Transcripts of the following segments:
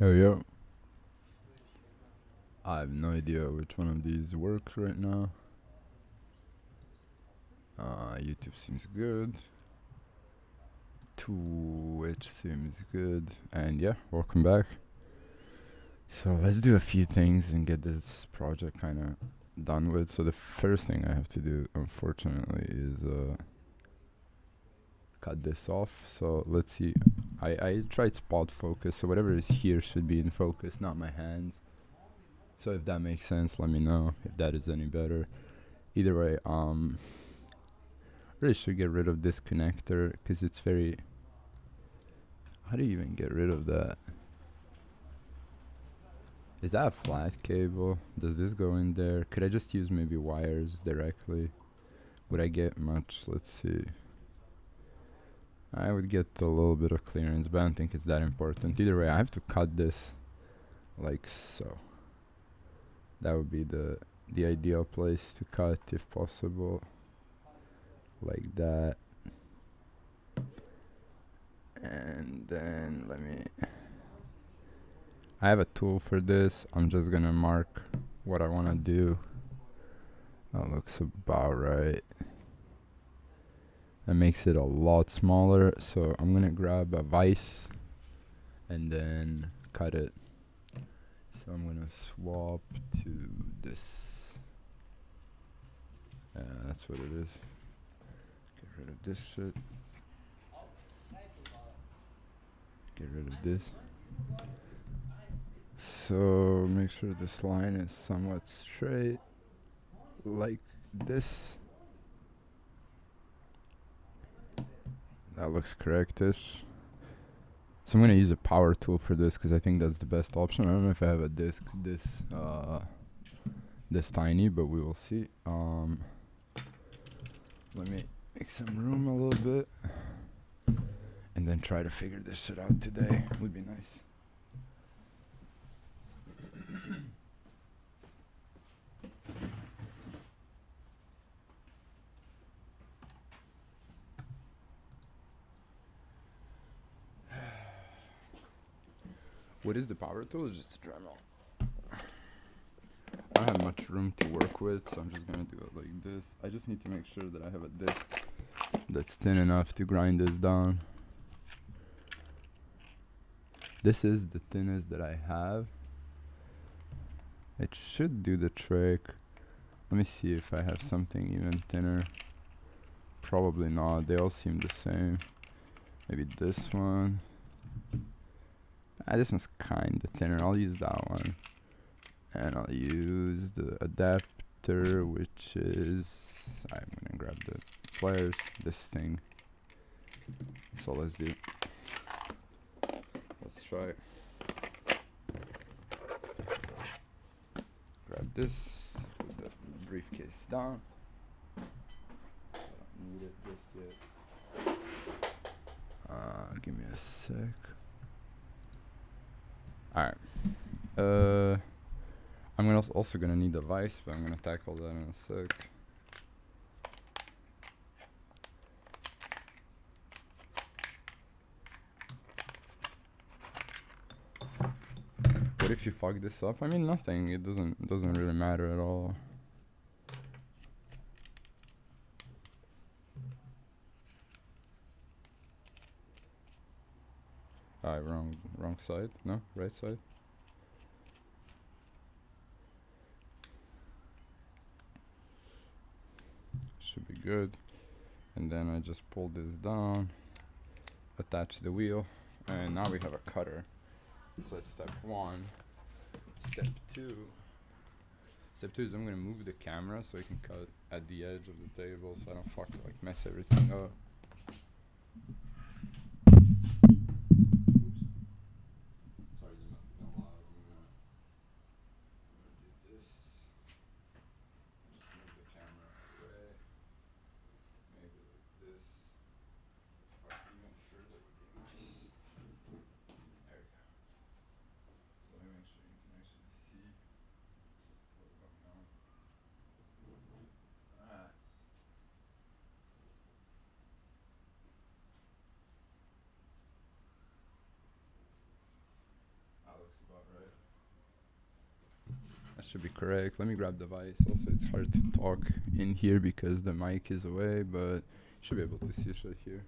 Oh yeah. I have no idea which one of these works right now. YouTube seems good. Twitch seems good. And yeah, welcome back. So let's do a few things and get this project kind of done with. So the first thing I have to do, unfortunately, is cut this off. So let's see. I tried spot focus, so whatever is here should be in focus, not my hands. So if that makes sense, let me know if that is any better. Either way, really should get rid of this connector because it's very. How do you even get rid of that? Is that a flat cable? Does this go in there? Could I just use maybe wires directly? Would I get much? Let's see. I would get a little bit of clearance, but I don't think it's that important. Either way, I have to cut this like so. That would be the ideal place to cut if possible. Like that. And then let me. I have a tool for this. I'm just gonna mark what I wanna do. That looks about right. That makes it a lot smaller. So I'm gonna grab a vise and then cut it. So I'm gonna swap to this. That's what it is. Get rid of this shit. Get rid of this. So make sure this line is somewhat straight, like this. That looks correctish. So I'm gonna use a power tool for this because I think that's the best option. I don't know if I have a disc this tiny, but we will see. Let me make some room a little bit, and then try to figure this shit out today. Would be nice. What is the power tool? It's just a Dremel. I don't have much room to work with, so I'm just gonna do it like this. I just need to make sure that I have a disc that's thin enough to grind this down. This is the thinnest that I have. It should do the trick. Let me see if I have something even thinner. Probably not. They all seem the same. Maybe this one. This one's kinda thinner. I'll use that one. And I'll use the adapter, which is. I'm gonna grab the pliers. This thing. So let's do. Let's try. Grab this. Put the briefcase down. I don't need it just yet. Give me a sec. Alright. I'm also gonna need a vise, but I'm gonna tackle that in a sec. What if you fuck this up? I mean, nothing. It doesn't really matter at all. Wrong side. No, right side. Should be good. And then I just pull this down, attach the wheel, and now we have a cutter. So that's step one. Step two. Step two is I'm gonna move the camera so I can cut at the edge of the table so I don't mess everything up. That should be correct. Let me grab the device. Also, it's hard to talk in here because the mic is away, but you should be able to see shit here.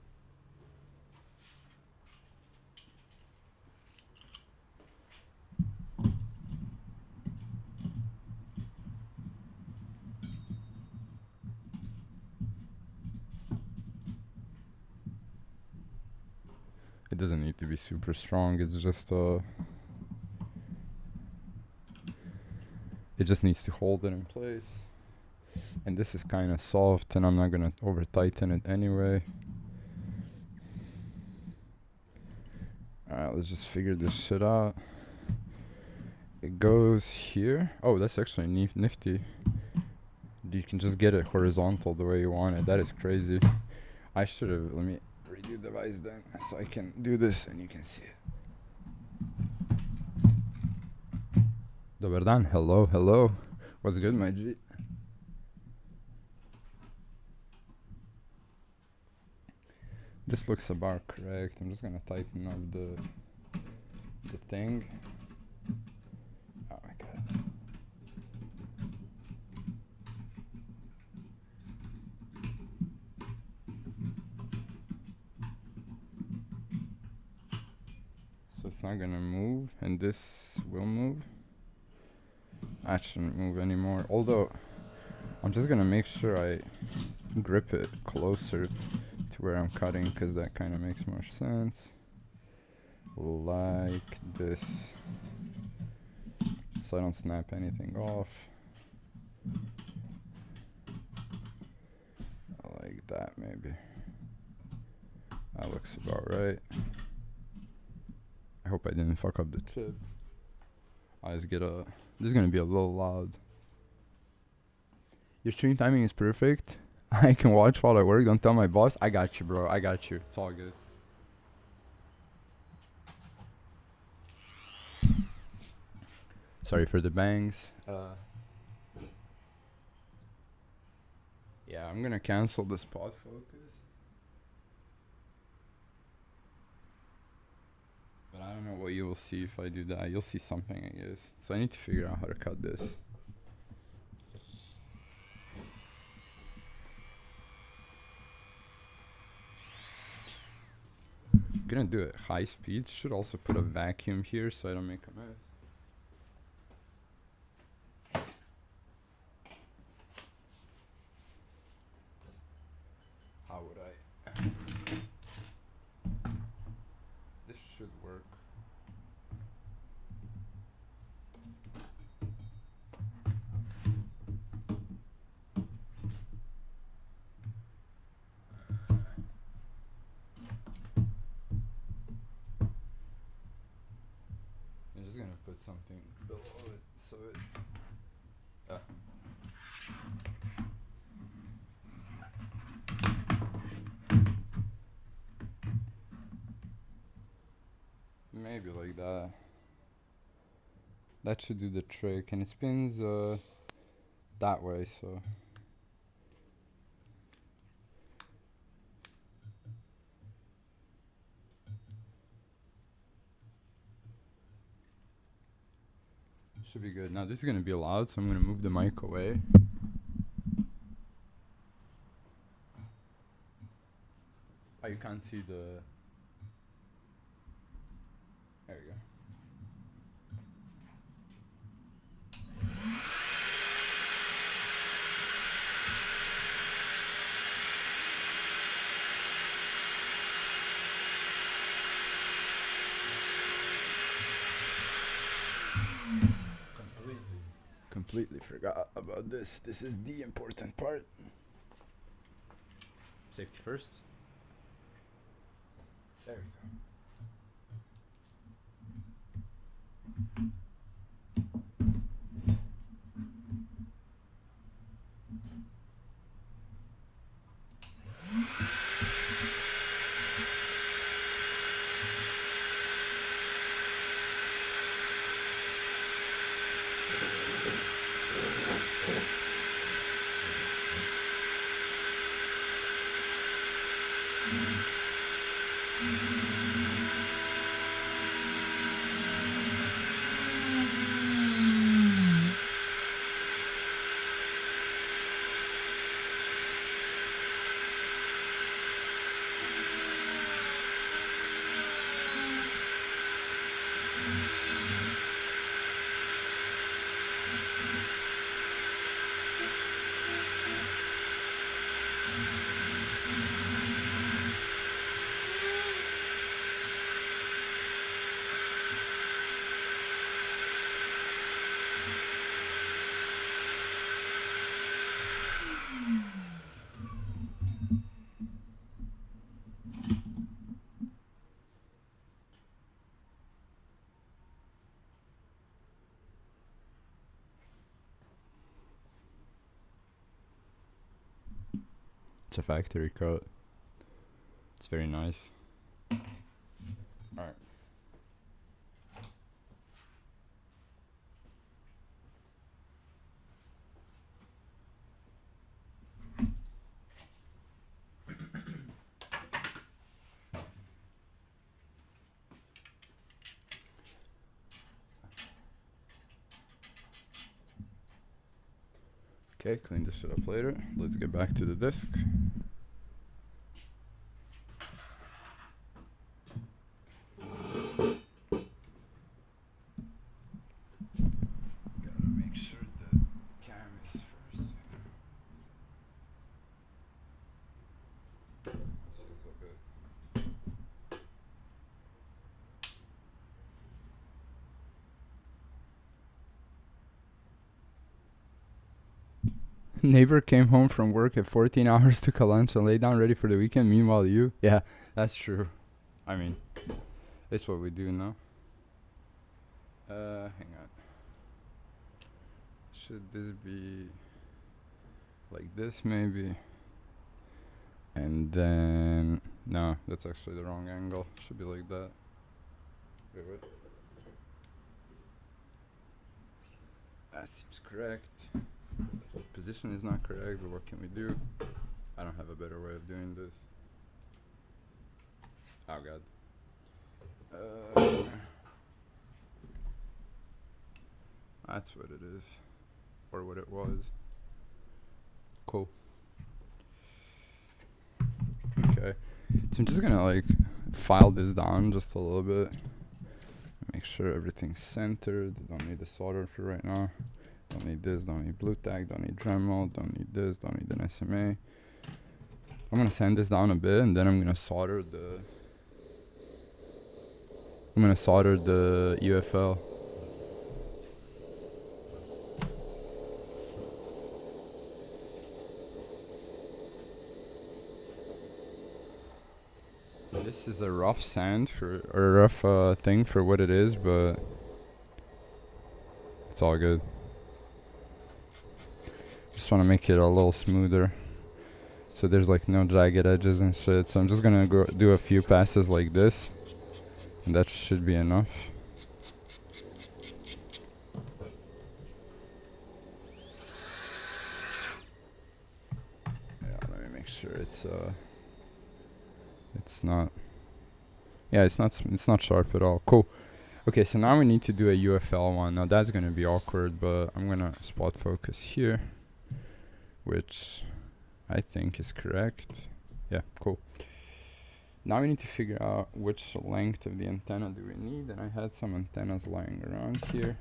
It doesn't need to be super strong. It's just it just needs to hold it in place. And this is kind of soft, and I'm not gonna over tighten it anyway. Alright, let's just figure this shit out. It goes here. Oh, that's actually nifty. You can just get it horizontal the way you want it. That is crazy. I should have. Let me redo the device then, so I can do this and you can see it. Dobar dan. Hello, hello. What's good, my G? This looks about correct. I'm just gonna tighten up the thing. Oh my god. So it's not gonna move, and this will move. I shouldn't move anymore. Although I'm just gonna make sure I grip it closer to where I'm cutting, because that kind of makes more sense. Like this, so I don't snap anything off. Like that, maybe. That looks about right. I hope I didn't fuck up the tip. I just get a. This is gonna be a little loud. Your stream timing is perfect. I can watch while I work. Don't tell my boss. I got you, bro. I got you. It's all good. Sorry for the bangs. Yeah, I'm gonna cancel the spot focus. But I don't know what you will see if I do that. You'll see something, I guess. So I need to figure out how to cut this. I'm gonna do it high speed. Should also put a vacuum here so I don't make a mess. How would I? This should work. I'm just gonna put something below it so it. Maybe like that. That should do the trick, and it spins that way, so. Should be good. Now this is gonna be loud, so I'm gonna move the mic away. Oh, you can't see the. There we go. Completely forgot about this. This is the important part. Safety first. There we go. It's a factory cut. It's very nice. Alright. Okay, clean this shit up later. Let's get back to the disc. Gotta make sure the cam is first. Neighbor came home from work at 14 hours, took a lunch and lay down ready for the weekend. Meanwhile, you? Yeah, that's true. I mean, that's what we do now. Hang on. Should this be like this maybe? And then, no, that's actually the wrong angle. Should be like that. Wait. That seems correct. Position is not correct, but what can we do? I don't have a better way of doing this. Oh god. That's what it is. Or what it was. Cool. Okay. So I'm just gonna like file this down just a little bit. Make sure everything's centered. Don't need the solder for right now. Don't need this, don't need blue tack, don't need Dremel, don't need this, don't need an SMA. I'm gonna sand this down a bit and then I'm gonna solder the UFL. This is a rough sand or a rough thing for what it is, but it's all good. Just want to make it a little smoother so there's like no jagged edges and shit. So I'm just gonna go do a few passes like this and that should be enough. Yeah, let me make sure it's not, yeah, it's not sharp at all. Cool. Okay, so now we need to do a UFL one. Now that's gonna be awkward, but I'm gonna spot focus here, which I think is correct. Yeah, cool. Now we need to figure out which length of the antenna do we need, and I had some antennas lying around here.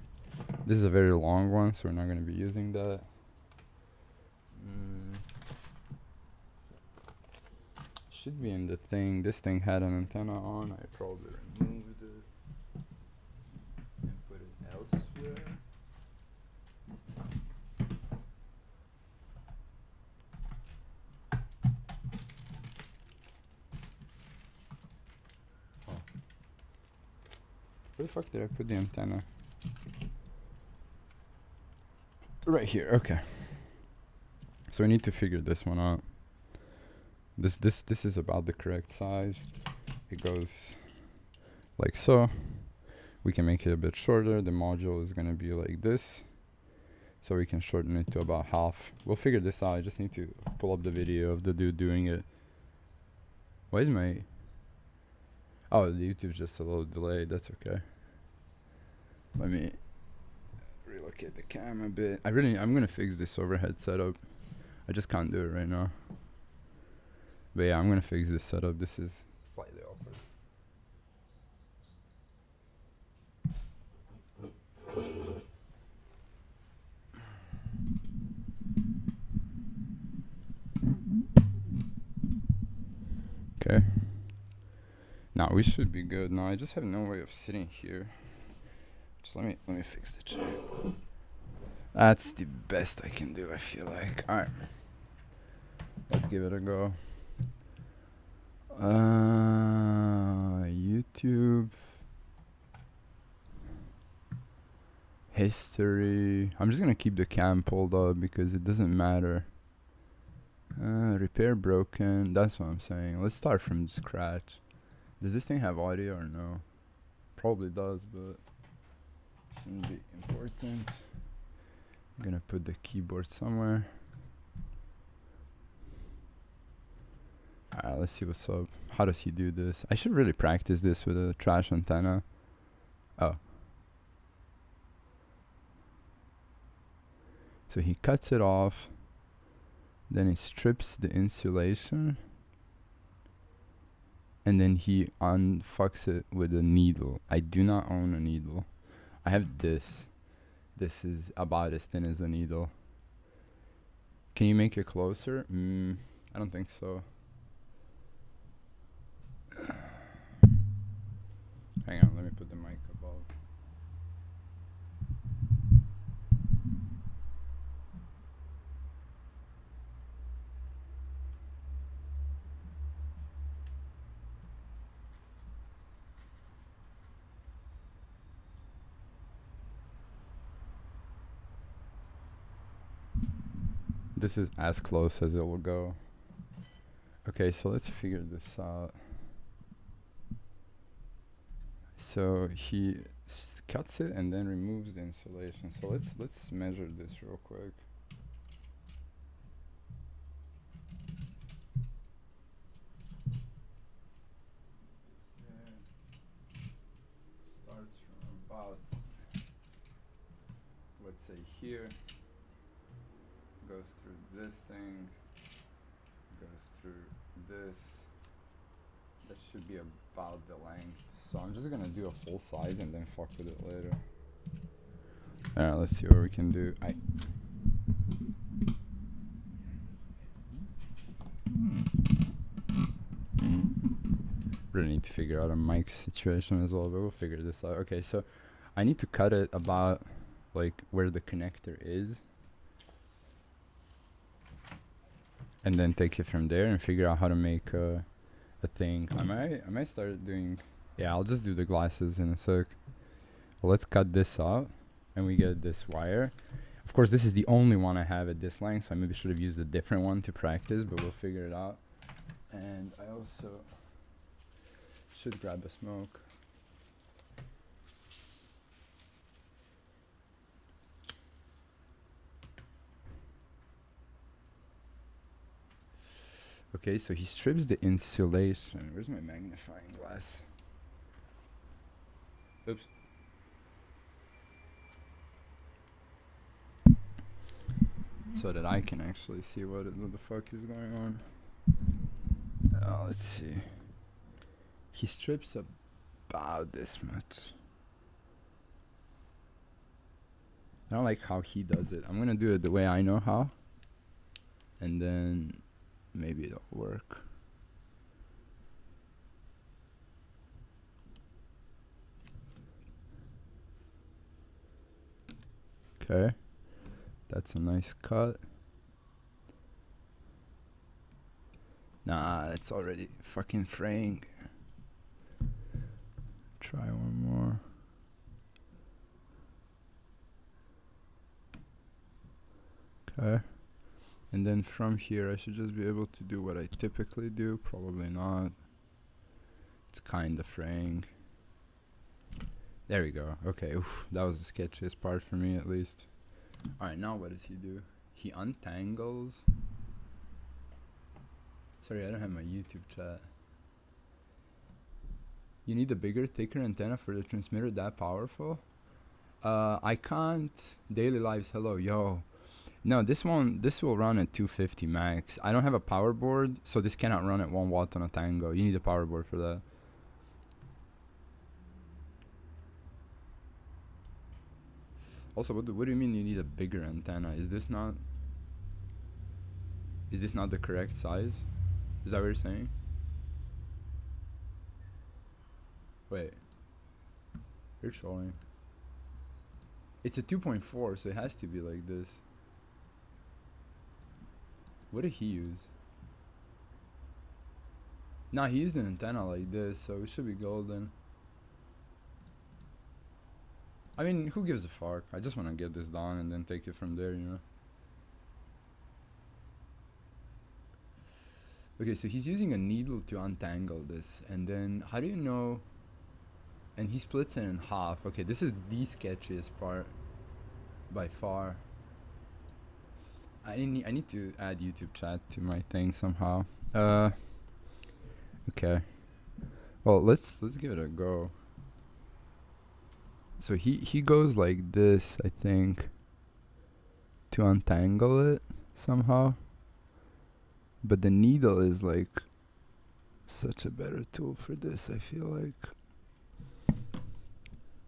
This is a very long one, so we're not going to be using that. Should be in the thing. This thing had an antenna on. I probably removed it and put it elsewhere. Where the fuck did I put the antenna? Right here, okay. So we need to figure this one out. This is about the correct size. It goes like so. We can make it a bit shorter. The module is gonna be like this. So we can shorten it to about half. We'll figure this out. I just need to pull up the video of the dude doing it. Why is my... Oh, the YouTube's just a little delayed. That's okay. Let me relocate the cam a bit. I'm gonna fix this overhead setup. I just can't do it right now. But yeah, I'm gonna fix this setup. This is slightly awkward. Okay. Now we should be good. Now I just have no way of sitting here. Just let me fix the chair. That's the best I can do, I feel like. Alright. Let's give it a go. YouTube. History. I'm just gonna keep the cam pulled up because it doesn't matter. Repair broken. That's what I'm saying. Let's start from scratch. Does this thing have audio or no? Probably does, but shouldn't be important. I'm gonna put the keyboard somewhere. Alright, let's see what's up. How does he do this? I should really practice this with a trash antenna. Oh. So he cuts it off. Then he strips the insulation. And then he unfucks it with a needle. I do not own a needle. I have this. This is about as thin as a needle. Can you make it closer? I don't think so. Hang on, let me put the mic above. This is as close as it will go. Okay, so let's figure this out. So he cuts it and then removes the insulation. So let's measure this real quick. Starts from about, let's say here, goes through this thing, goes through this. That should be about the length. So I'm just gonna do a full size and then fuck with it later. Alright, let's see what we can do. Really need to figure out a mic situation as well, but we'll figure this out. Okay, so I need to cut it about like where the connector is. And then take it from there and figure out how to make a thing. I might start doing, yeah, I'll just do the glasses in a sec. Well, let's cut this out and we get this wire. Of course, this is the only one I have at this length, so I maybe should have used a different one to practice, but we'll figure it out. And I also should grab a smoke. Okay, so he strips the insulation. Where's my magnifying glass? Oops. So that I can actually see what the fuck is going on. Let's see. He strips about this much. I don't like how he does it. I'm gonna do it the way I know how. And then maybe it'll work. Okay. That's a nice cut. Nah, it's already fucking fraying. Try one more. Okay. And then from here I should just be able to do what I typically do. Probably not. It's kind of fraying. There we go. Okay, oof, that was the sketchiest part for me at least. Alright, now what does he do? He untangles. Sorry, I don't have my YouTube chat. You need a bigger, thicker antenna for the transmitter that powerful? I can't. Daily lives, hello, yo. No, this will run at 250 max. I don't have a power board, so this cannot run at 1 watt on a Tango. You need a power board for that. Also, what do you mean you need a bigger antenna? Is this not the correct size? Is that what you're saying? Wait. You're trolling. It's a 2.4, so it has to be like this. What did he use? Nah, he used an antenna like this, so it should be golden. I mean, who gives a fuck? I just want to get this done and then take it from there, you know? Okay, so he's using a needle to untangle this, and then how do you know? And he splits it in half. Okay, this is the sketchiest part by far. I need to add YouTube chat to my thing somehow. Okay. Well, let's give it a go. So he goes like this, I think, to untangle it somehow. But the needle is like such a better tool for this, I feel like.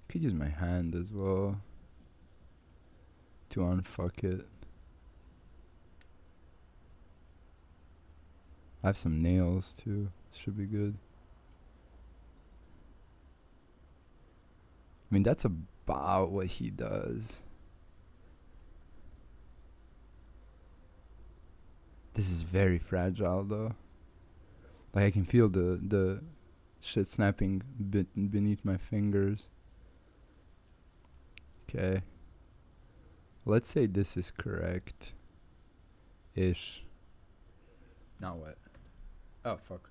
Could use my hand as well to unfuck it. I have some nails too, should be good. I mean, that's about what he does. This is very fragile though. Like I can feel the shit snapping beneath my fingers. Okay. Let's say this is correct. Ish. Now what? Oh fuck.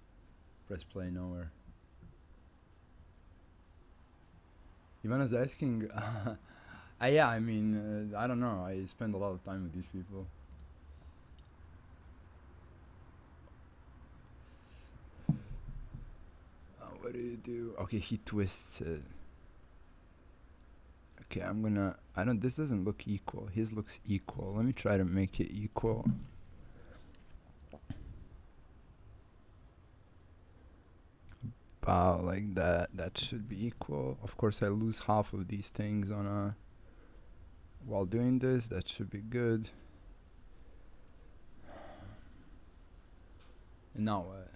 Press play nowhere. Ivana's asking, yeah, I mean, I don't know. I spend a lot of time with these people. What do you do? Okay, he twists it. Okay, I'm gonna, this doesn't look equal. His looks equal. Let me try to make it equal. About like that. That should be equal. Of course, I lose half of these things on while doing this. That should be good. And now what?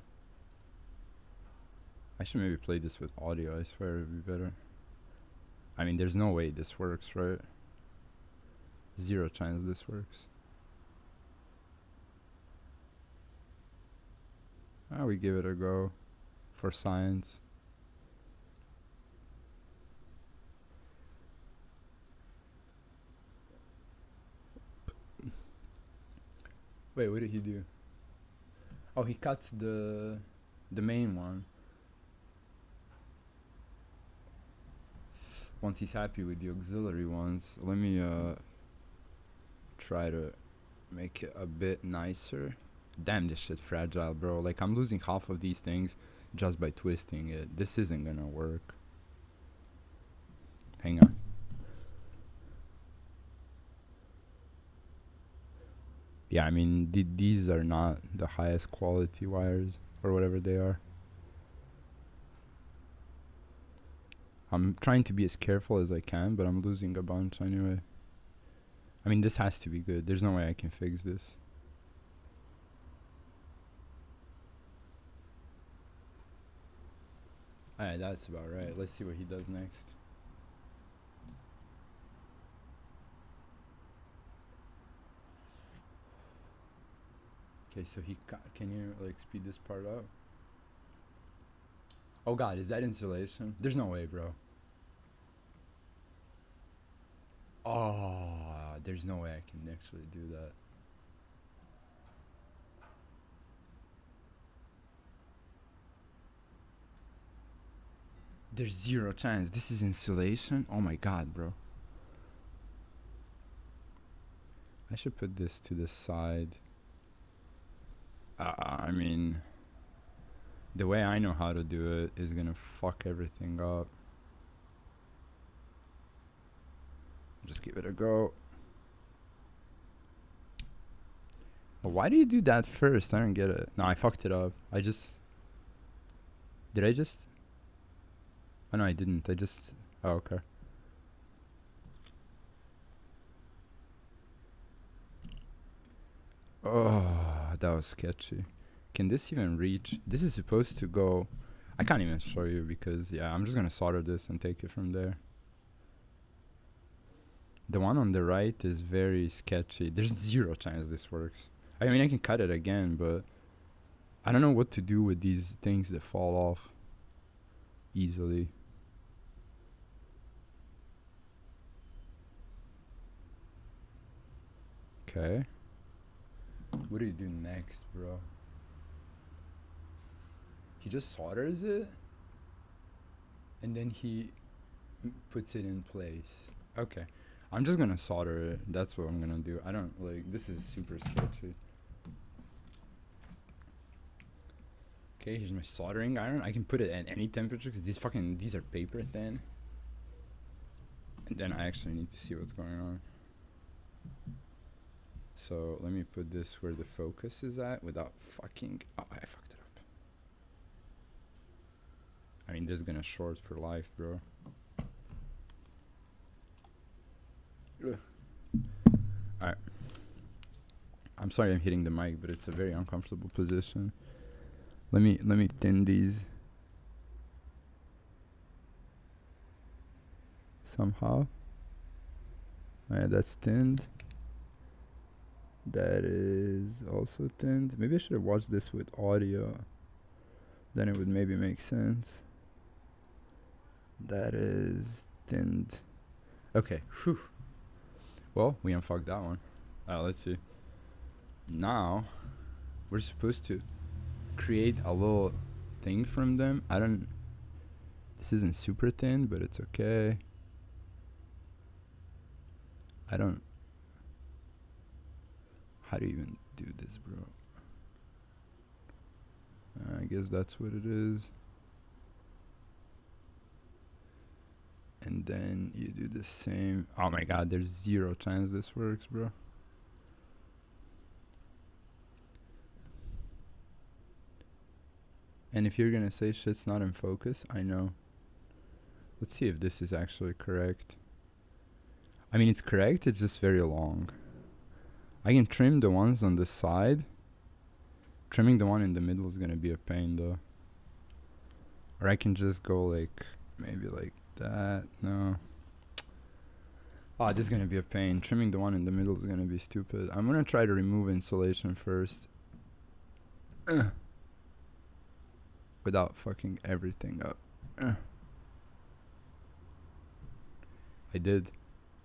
I should maybe play this with audio. I swear it would be better. I mean, there's no way this works, right? Zero chance this works. We give it a go for science. Wait, what did he do? Oh, he cuts the main one. Once he's happy with the auxiliary ones, let me try to make it a bit nicer. Damn, this shit's fragile, bro. Like, I'm losing half of these things just by twisting it. This isn't gonna work. Hang on. Yeah, I mean, these are not the highest quality wires, or whatever they are. I'm trying to be as careful as I can, but I'm losing a bunch anyway. I mean, this has to be good. There's no way I can fix this. Alright, that's about right. Let's see what he does next. Okay, so can you like speed this part up? Oh god, is that insulation? There's no way, bro. Oh, there's no way I can actually do that. There's zero chance. This is insulation? Oh my god, bro. I should put this to the side. I mean, the way I know how to do it is gonna fuck everything up. Just give it a go. Well, why do you do that first? I don't get it. No, I fucked it up. Did I just? Oh no, I didn't. Oh, okay. Oh, that was sketchy. Can this even reach? This is supposed to go. I can't even show you because, yeah, I'm just gonna solder this and take it from there. The one on the right is very sketchy. There's zero chance this works. I mean, I can cut it again, but I don't know what to do with these things that fall off easily. Okay. What do you do next, bro? He just solders it and then he puts it in place. Okay. I'm just gonna solder it. That's what I'm gonna do. I don't like, this is super sketchy. Okay, here's my soldering iron. I can put it at any temperature because these are paper thin. And then I actually need to see what's going on. So let me put this where the focus is at without fucking, oh, I fucked it up. I mean, this is gonna short for life, bro. Alright. I'm sorry I'm hitting the mic, but it's a very uncomfortable position. Let me thin these somehow. Alright, that's thinned. That is also thinned. Maybe I should have watched this with audio. Then it would maybe make sense. That is thinned. Okay, whew. Well, we unfucked that one. Let's see. Now, we're supposed to create a little thing from them. This isn't super thin, but it's okay. How do you even do this, bro? I guess that's what it is. And then you do the same. Oh my god, there's zero chance this works, bro. And if you're gonna say shit's not in focus, I know. Let's see if this is actually correct. I mean, it's correct, it's just very long. I can trim the ones on the side. Trimming the one in the middle is gonna be a pain though. Or I can just go like, maybe like that. No. Oh, this is gonna be a pain. Trimming the one in the middle is gonna be stupid. I'm gonna try to remove insulation first. Without fucking everything up. I did.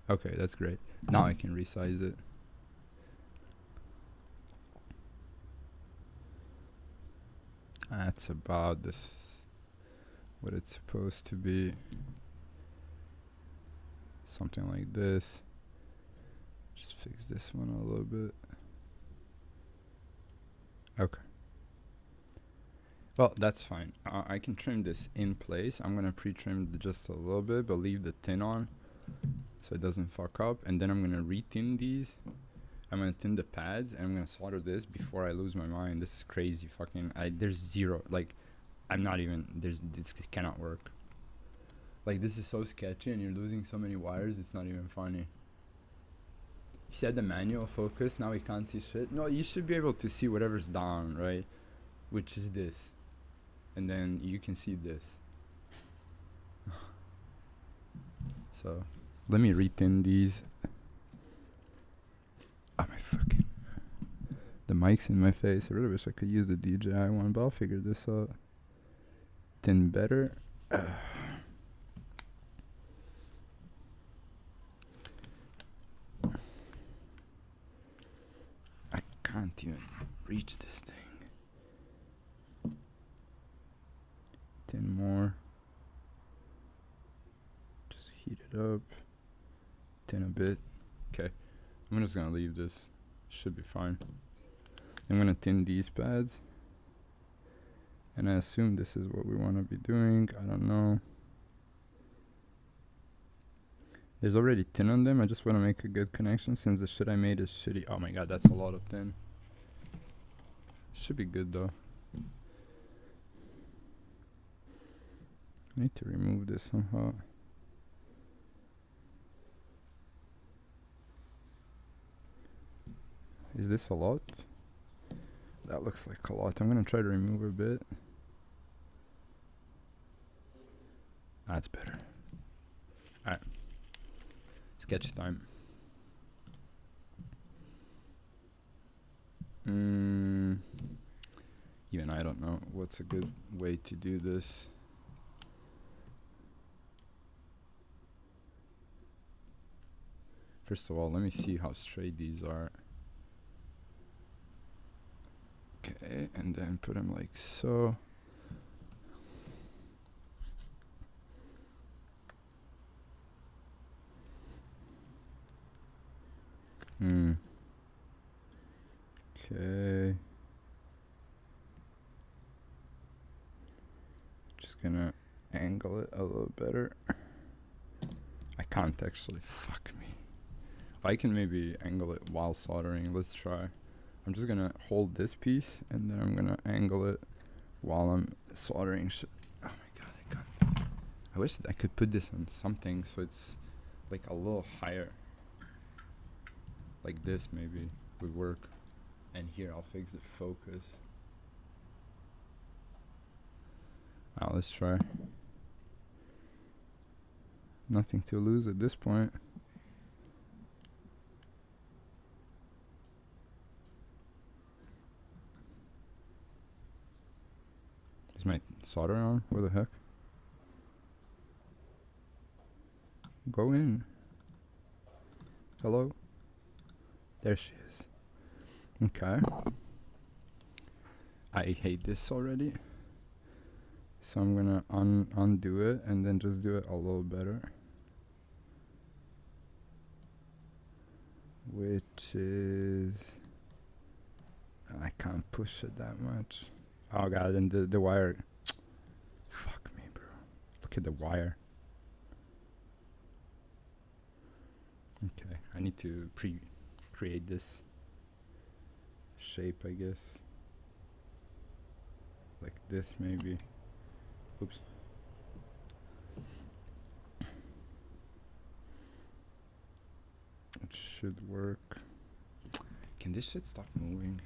Okay, that's great. Now I can resize it. That's about this, what it's supposed to be. Something like this. Just fix this one a little bit. Okay. Well, that's fine. I can trim this in place. I'm gonna pre-trim just a little bit, but leave the tin on so it doesn't fuck up. And then I'm gonna re-tin these. I'm gonna tin the pads and I'm gonna solder this before I lose my mind. This is crazy. Fucking, there's zero. Like, I'm not even. This cannot work. Like, this is so sketchy and you're losing so many wires. It's not even funny. He said the manual focus. Now we can't see shit. No, you should be able to see whatever's down, right? Which is this. And then you can see this. So let me re-tin these. Oh my fucking, the mic's in my face. I really wish I could use the DJI one, but I'll figure this out. Tin better. I can't even reach this thing. Tin more. Just heat it up. Tin a bit. Okay. I'm just gonna leave this. Should be fine. I'm gonna tin these pads. And I assume this is what we want to be doing. I don't know. There's already tin on them. I just want to make a good connection since the shit I made is shitty. Oh my god, that's a lot of tin. Should be good though. I need to remove this somehow. Is this a lot? That looks like a lot. I'm gonna try to remove a bit. That's better. Alright. Sketch time. Even I don't know what's a good way to do this. First of all, let me see how straight these are. Okay, and then put them like so. Okay. Just gonna angle it a little better. I can't actually, fuck me. I can maybe angle it while soldering. Let's try. I'm just gonna hold this piece and then I'm gonna angle it while I'm soldering shit. Oh my god, I can't. I wish I could put this on something so it's like a little higher. Like this maybe would work. And here I'll fix the focus. Now let's try. Nothing to lose at this point. Is my solder on? Where the heck? Go in. Hello? There she is. Okay. I hate this already. So I'm gonna undo it and then just do it a little better. Which is... I can't push it that much. Oh god, and the wire... Fuck me, bro. Look at the wire. Okay, I need to create this shape, I guess. Like this, maybe. Oops. It should work. Can this shit stop moving?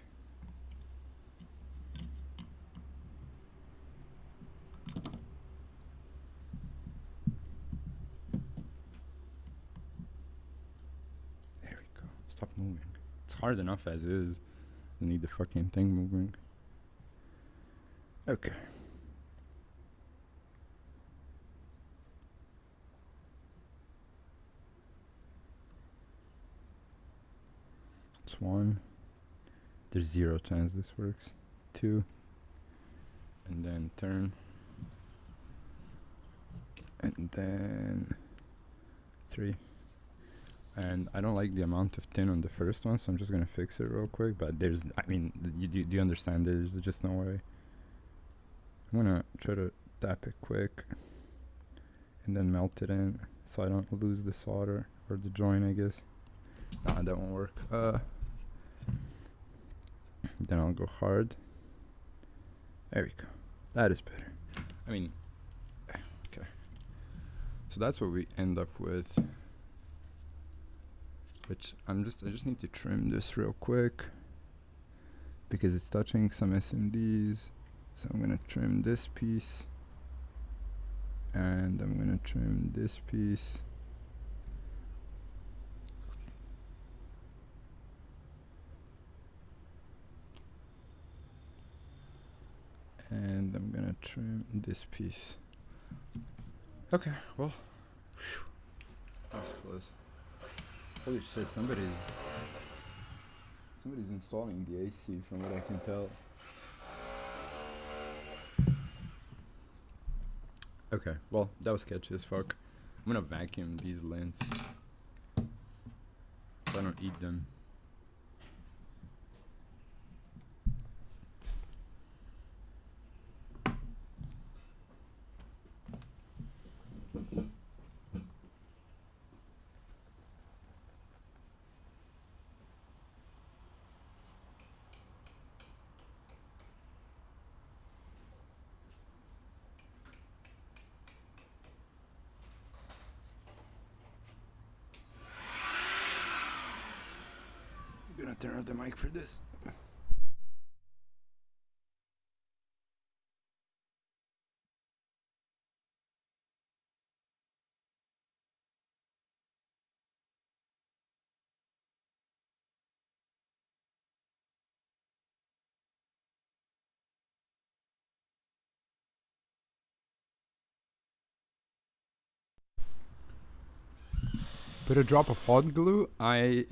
There we go. Stop moving. It's hard enough as is. I need the fucking thing moving. Okay. It's 1. There's 0 chance this works. 2. And then turn. And then 3. And I don't like the amount of tin on the first one, so I'm just gonna fix it real quick. But there's, I mean, do you understand? There's just no way. I'm gonna try to tap it quick and then melt it in so I don't lose the solder or the joint, I guess. Nah, that won't work. Then I'll go hard. There we go. That is better. I mean, okay. So that's what we end up with. Which I just need to trim this real quick because it's touching some SMDs. So I'm gonna trim this piece and I'm gonna trim this piece. And I'm gonna trim this piece. Okay, well, whew, that was close. Holy shit, somebody's installing the AC from what I can tell. Okay, well, that was sketchy as fuck. I'm gonna vacuum these lens so I don't eat them. I'm gonna turn on the mic for this. Put a drop of hot glue. I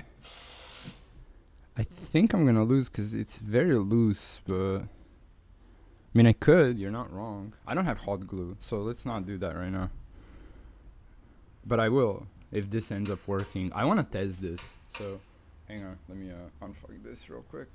think I'm gonna lose because it's very loose, but I mean I could. You're not wrong. I don't have hot glue, so let's not do that right now. But I will if this ends up working. I want to test this, so hang on. Let me unfuck this real quick.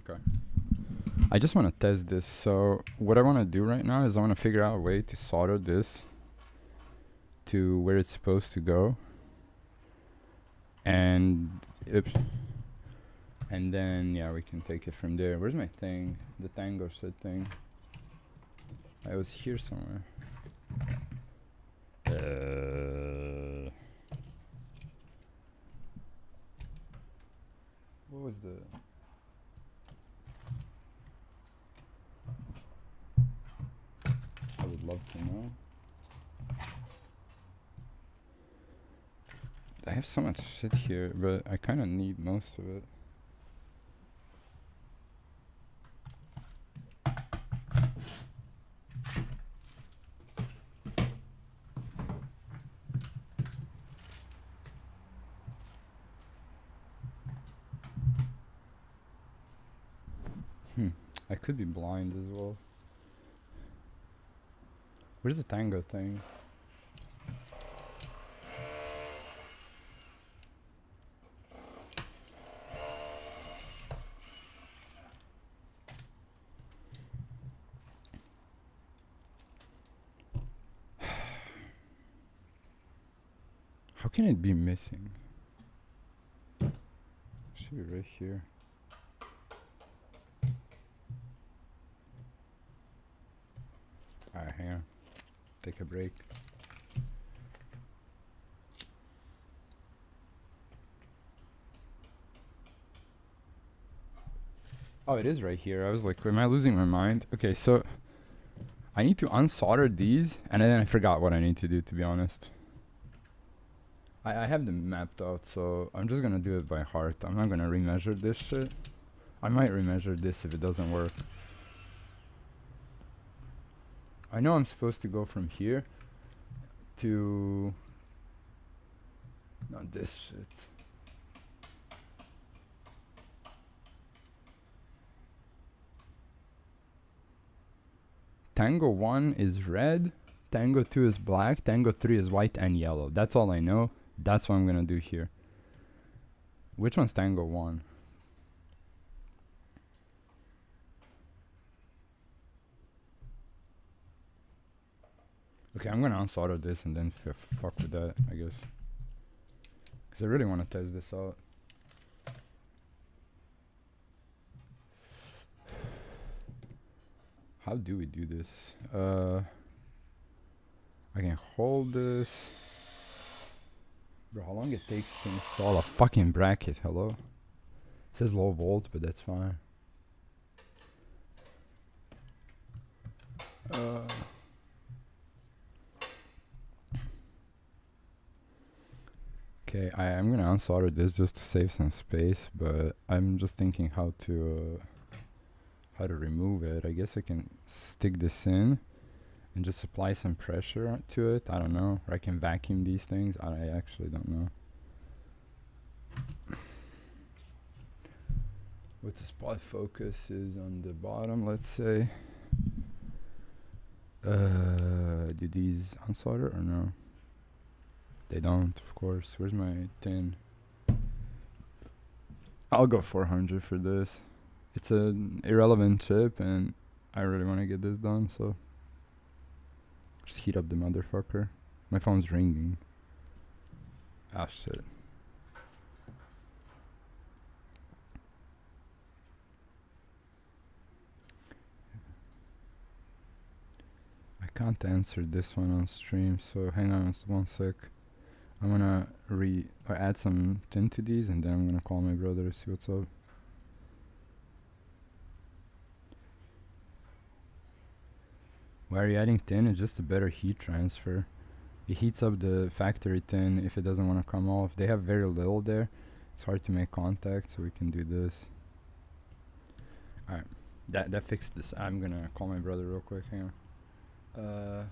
Okay. I just want to test this. So what I want to do right now is I want to figure out a way to solder this to where it's supposed to go. And then yeah, we can take it from there. Where's my thing? The tango set thing. I was here somewhere. What was the? I would love to know. I have so much shit here, but I kind of need most of it. I could be blind as well. Where's the tango thing? How can it be missing? Should be right here. Alright, hang on. Take a break. Oh, it is right here. I was like, am I losing my mind? Okay, so I need to unsolder these, and then I forgot what I need to do, to be honest. I have them mapped out, so I'm just gonna do it by heart. I'm not gonna remeasure this shit. I might remeasure this if it doesn't work. I know I'm supposed to go from here to... not this shit. Tango 1 is red, Tango 2 is black, Tango 3 is white and yellow. That's all I know. That's what I'm gonna do here. Which one's Tango 1? Okay, I'm gonna unsolder this and then fuck with that, I guess. Because I really want to test this out. How do we do this? I can hold this. Bro, how long it takes to install a fucking bracket? Hello? It says low volt, but that's fine. Okay, I'm gonna unsolder this just to save some space, but I'm just thinking how to remove it. I guess I can stick this in and just apply some pressure to it. I don't know. Or I can vacuum these things. I actually don't know. What's the spot focus is on the bottom, let's say. Do these unsolder or no? They don't, of course. Where's my tin? I'll go 400 for this. It's an irrelevant chip and I really want to get this done, so just heat up the motherfucker. My phone's ringing. Ah, shit. I can't answer this one on stream, so hang on 1 sec. I'm gonna add some tin to these and then I'm gonna call my brother to see what's up. Why are you adding tin? It's just a better heat transfer. It heats up the factory tin if it doesn't want to come off. They have very little there. It's hard to make contact, so we can do this. Alright, that fixed this. I'm gonna call my brother real quick. Hang on.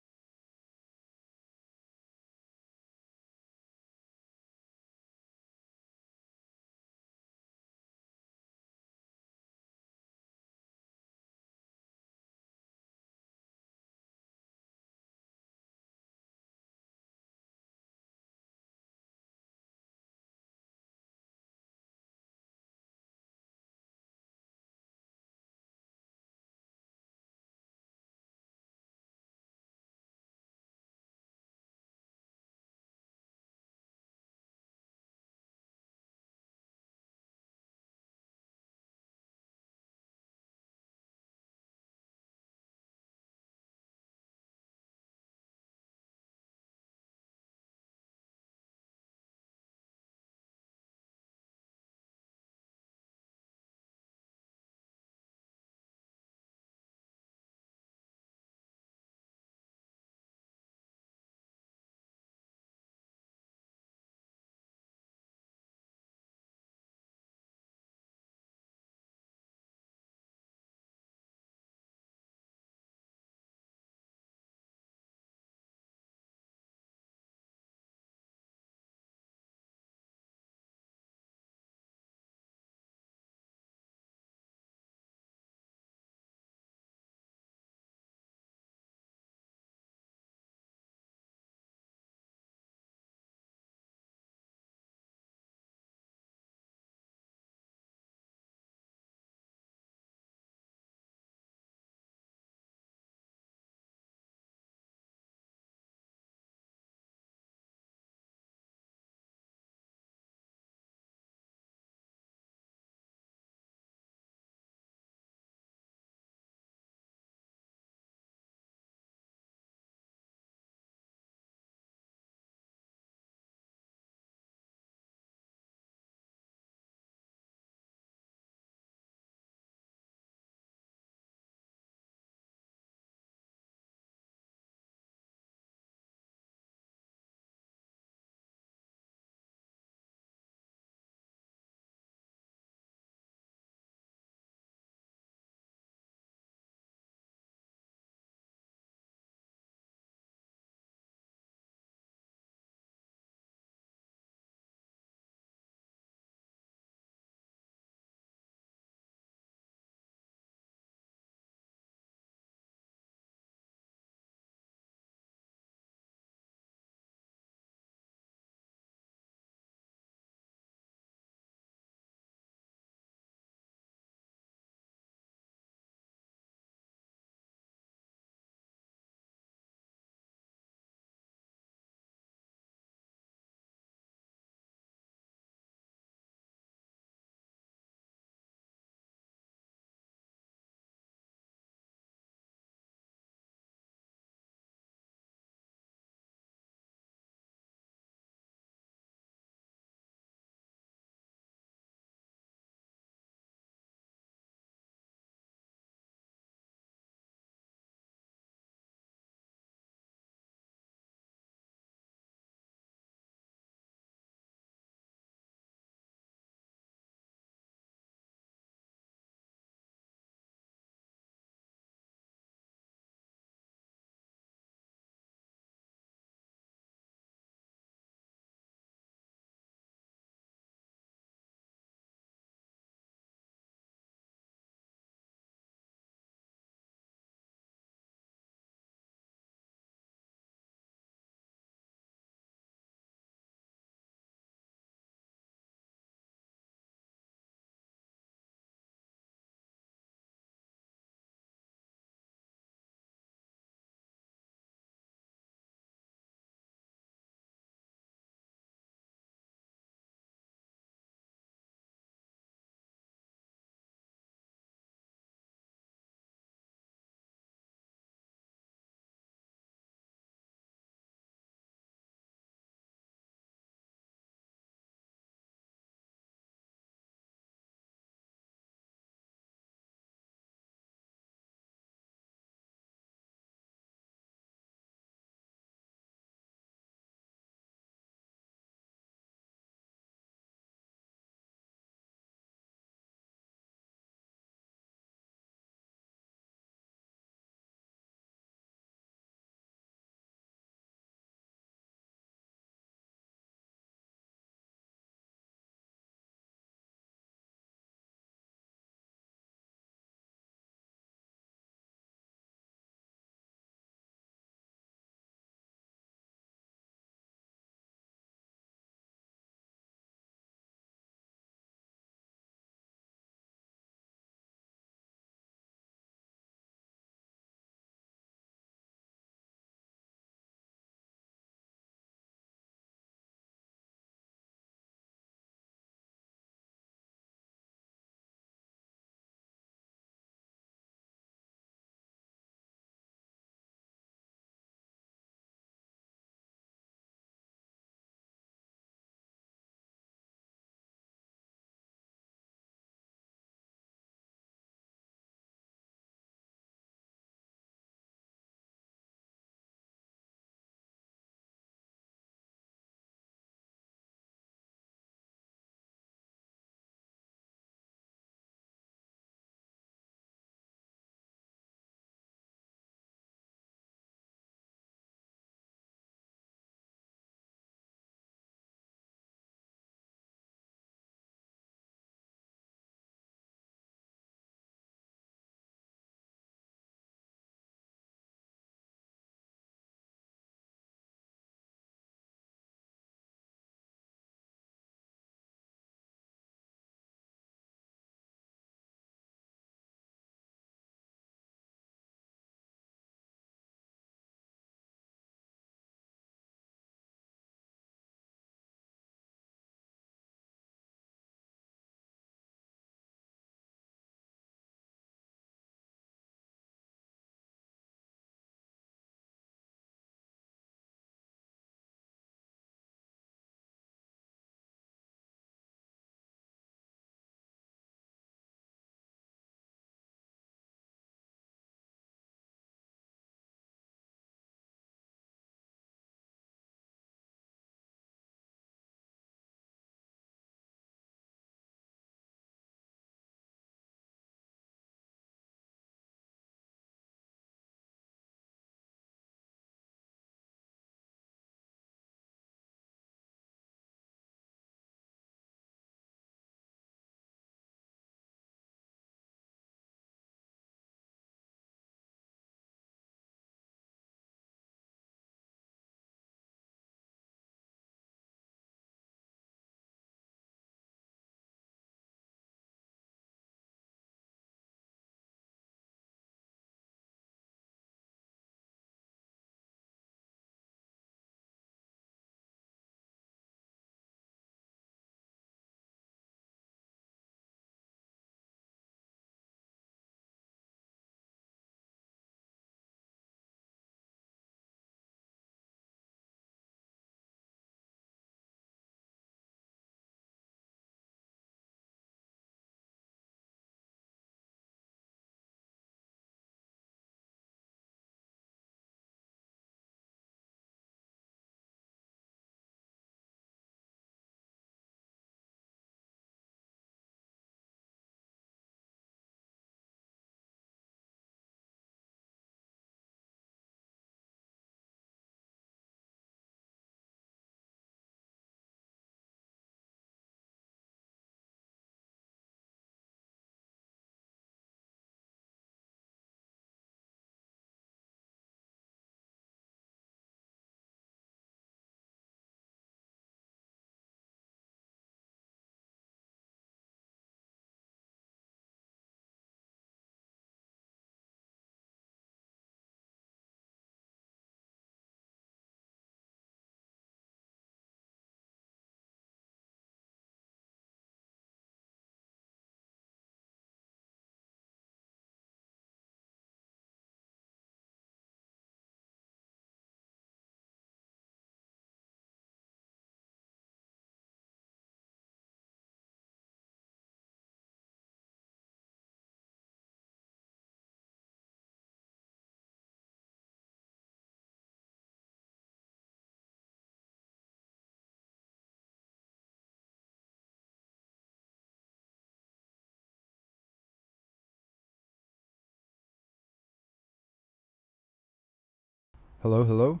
Hello, hello.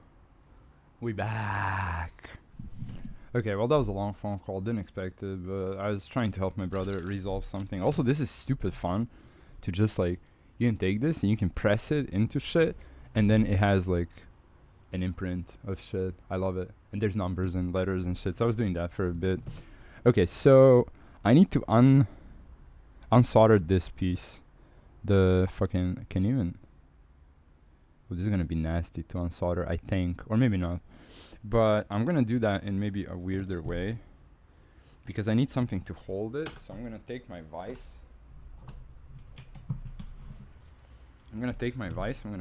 We back. Okay, well that was a long phone call. Didn't expect it, but I was trying to help my brother resolve something. Also, this is stupid fun to just like you can take this and you can press it into shit, and then it has like an imprint of shit. I love it. And there's numbers and letters and shit. So I was doing that for a bit. Okay, so I need to unsolder this piece. The fucking can you even. Oh, this is gonna be nasty to unsolder, I think, or maybe not. But I'm gonna do that in maybe a weirder way because I need something to hold it. So I'm gonna take my vise. I'm gonna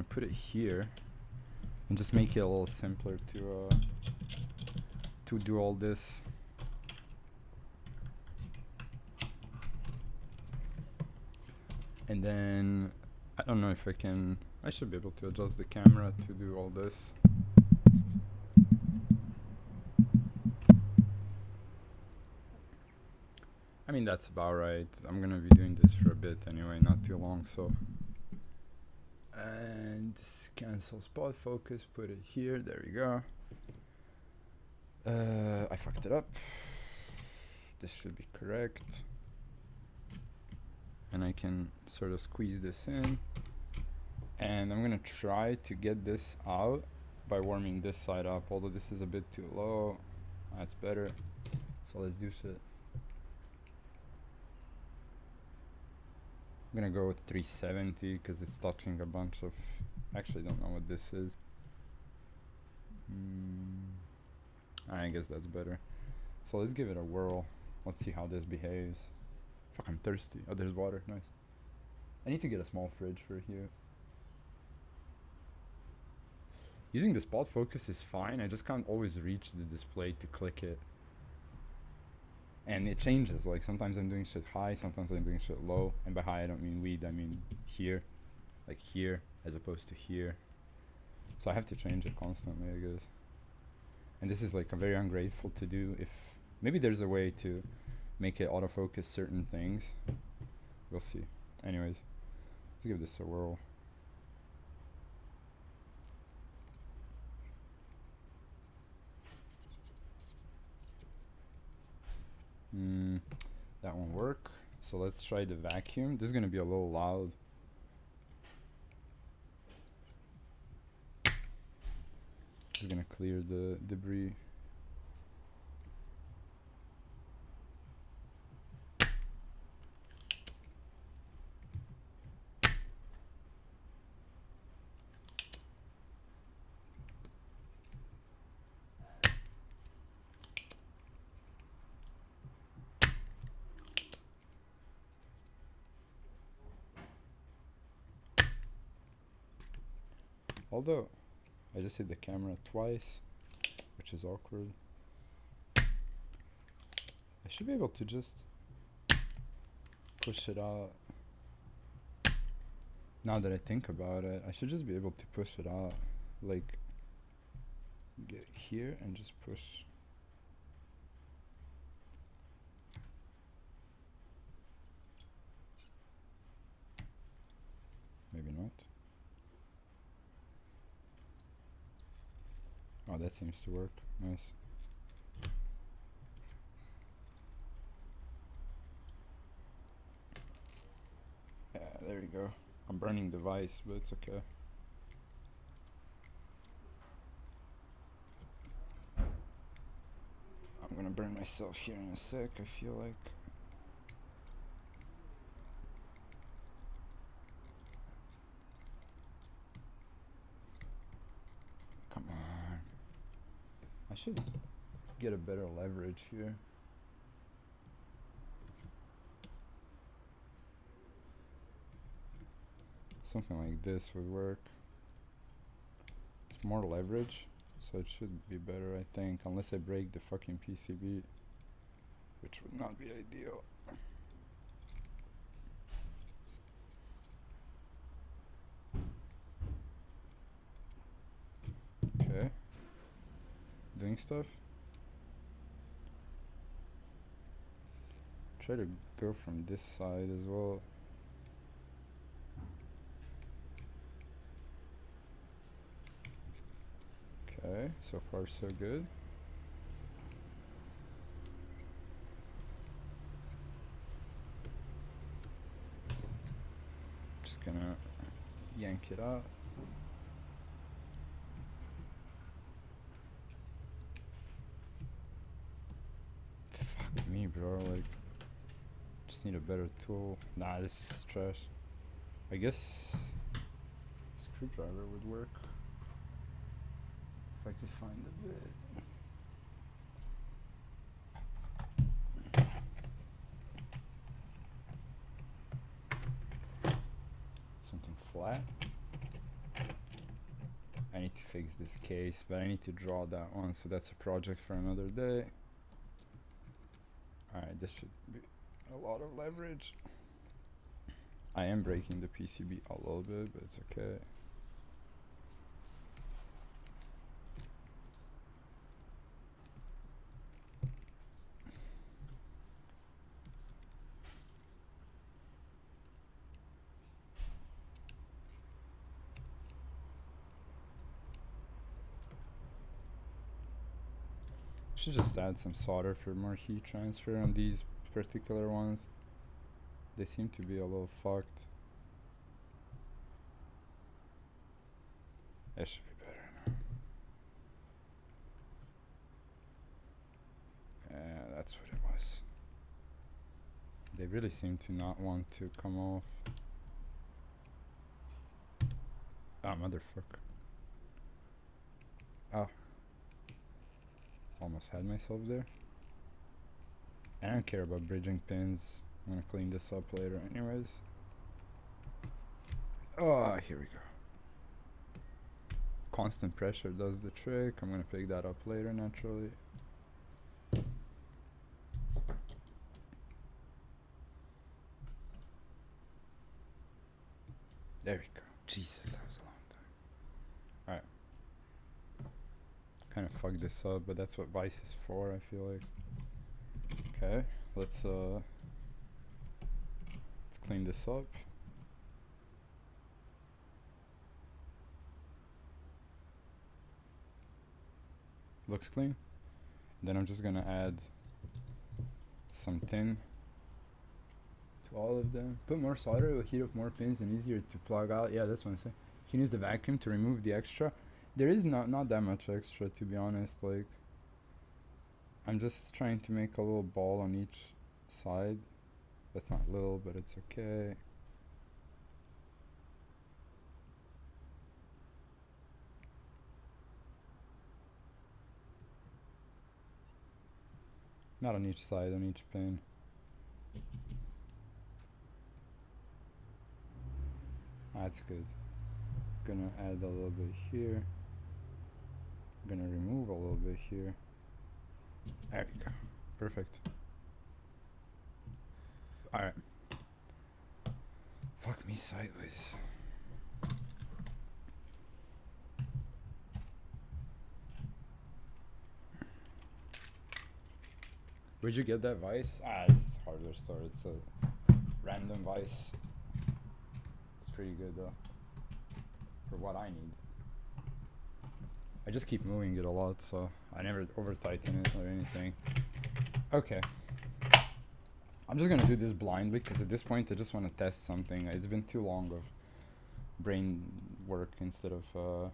put it here and just make it a little simpler to do all this. And then I don't know if I should be able to adjust the camera to do all this. I mean, that's about right. I'm gonna be doing this for a bit anyway, not too long, so. And cancel spot focus, put it here, there you go. I fucked it up. This should be correct. And I can sort of squeeze this in. And I'm gonna try to get this out by warming this side up, although this is a bit too low. That's better. So let's do shit. I'm gonna go with 370 because it's touching a bunch of. Actually, don't know what this is. I guess that's better. So let's give it a whirl. Let's see how this behaves. Fuck, I'm thirsty. Oh, there's water. Nice. I need to get a small fridge for here. Using the spot focus is fine. I just can't always reach the display to click it. And it changes. Like sometimes I'm doing shit high, sometimes I'm doing shit low. And by high I don't mean weed, I mean here. Like here as opposed to here. So I have to change it constantly, I guess. And this is like a very ungrateful to do. If maybe there's a way to make it autofocus certain things. We'll see. Anyways, let's give this a whirl. That won't work. So let's try the vacuum. This is gonna be a little loud. This is gonna clear the debris. Although, I just hit the camera twice, which is awkward. I should be able to just push it out. Now that I think about it, I should just be able to push it out. Like, get here and just push. Maybe not. Oh, that seems to work. Nice. Yeah, there you go. I'm burning the device, but it's okay. I'm gonna burn myself here in a sec, I feel like. Come on. I should get a better leverage here. Something like this would work. It's more leverage, so it should be better, I think, unless I break the fucking PCB, which would not be ideal. Okay. Doing stuff. Try to go from this side as well. Okay, so far so good. Just gonna yank it up. Fuck me, bro, like, just need a better tool. Nah, this is trash. I guess screwdriver would work. If I could find a bit. Something flat. I need to fix this case, but I need to draw that one, so that's a project for another day. Alright, this should be a lot of leverage. I am breaking the PCB a little bit, but it's okay. Should just add some solder for more heat transfer on these particular ones. They seem to be a little fucked. That should be better now. Yeah, that's what it was. They really seem to not want to come off. Ah, motherfucker. Ah. Almost had myself there. I don't care about bridging pins. I'm gonna clean this up later anyways. Oh, here we go. Constant pressure does the trick. I'm gonna pick that up later naturally. There we go. Jesus, that was a long time. Alright. Kind of fucked this up, but that's what Vice is for, I feel like. Okay, let's clean this up. Looks clean. Then I'm just gonna add some tin to all of them. Put more solder, it will heat up more pins and easier to plug out. Yeah, that's what I'm saying. You can use the vacuum to remove the extra. There is not that much extra, to be honest. Like, I'm just trying to make a little ball on each side. That's not little, but it's okay. Not on each side, on each pin. That's good. Gonna add a little bit here. Gonna remove a little bit here. There we go. Perfect. Alright. Fuck me sideways. Where'd you get that vice? Ah, it's hardware store. It's a random vice. It's pretty good though. For what I need. I just keep moving it a lot, so I never over tighten it or anything. Okay. I'm just gonna do this blindly because at this point I just want to test something. It's been too long of brain work instead of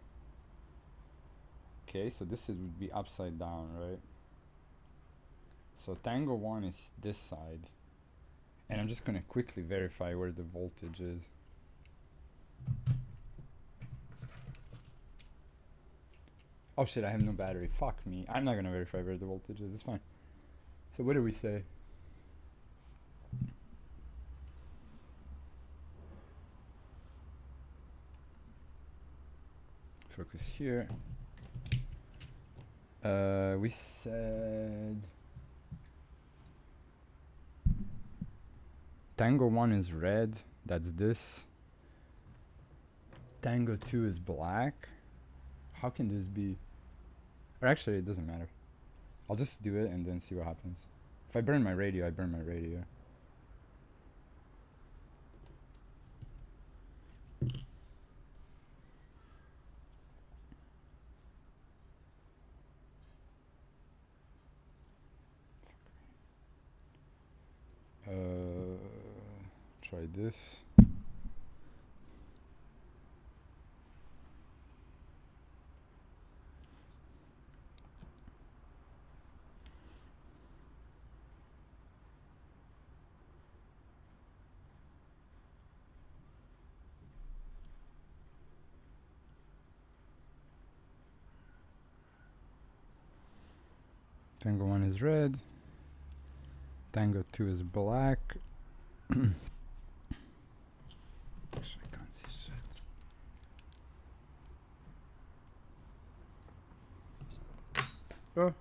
okay, so this would be upside down, right? So tango2 is this side, and I'm just gonna quickly verify where the voltage is. Oh shit, I have no battery. Fuck me. I'm not gonna verify where the voltage is. It's fine. So what do we say? Focus here. We said tango2 is red. That's this. Tango2 is black. How can this be? Or actually, it doesn't matter. I'll just do it and then see what happens. If I burn my radio, I burn my radio. try this. Tango 1 is red. Tango 2 is black. Actually, I can't see shit. Oh.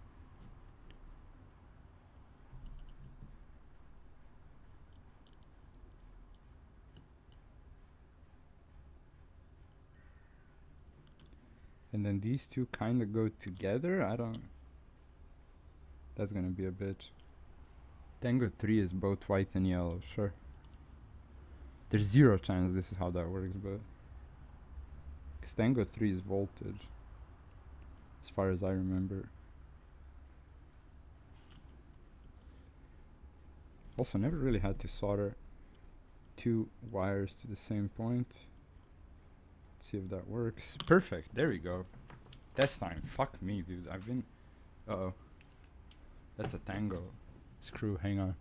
And then these two kind of go together. I don't. That's gonna be a bitch. Tango 3 is both white and yellow, sure. There's 0 chance this is how that works, but. Because Tango 3 is voltage. As far as I remember. Also, never really had to solder 2 wires to the same point. Let's see if that works. Perfect, there we go. Test time. Fuck me, dude. I've been. Uh-oh. That's a tango. Screw, hang on.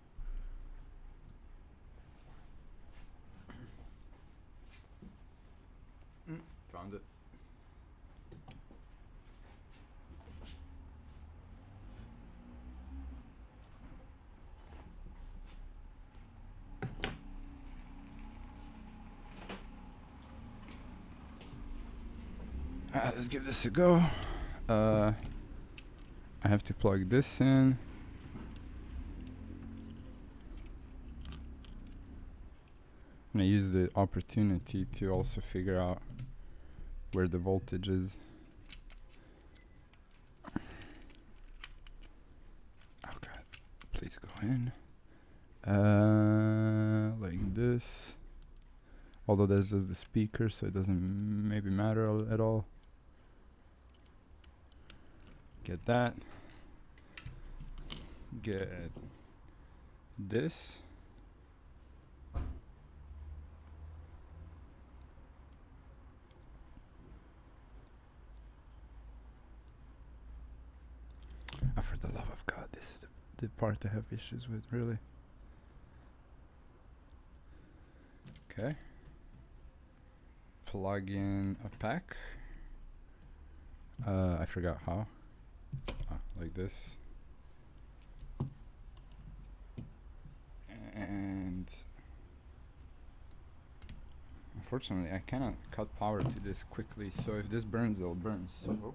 Found it. Let's give this a go. I have to plug this in. And I use the opportunity to also figure out where the voltage is. Oh god, please go in. Like this. Although that's just the speaker, so it doesn't maybe matter at all. Get that. Get this. Oh, for the love of God, this is the part I have issues with, really. Okay. Plug in a pack. I forgot how. Like this. And unfortunately, I cannot cut power to this quickly, so if this burns, it'll burn. So.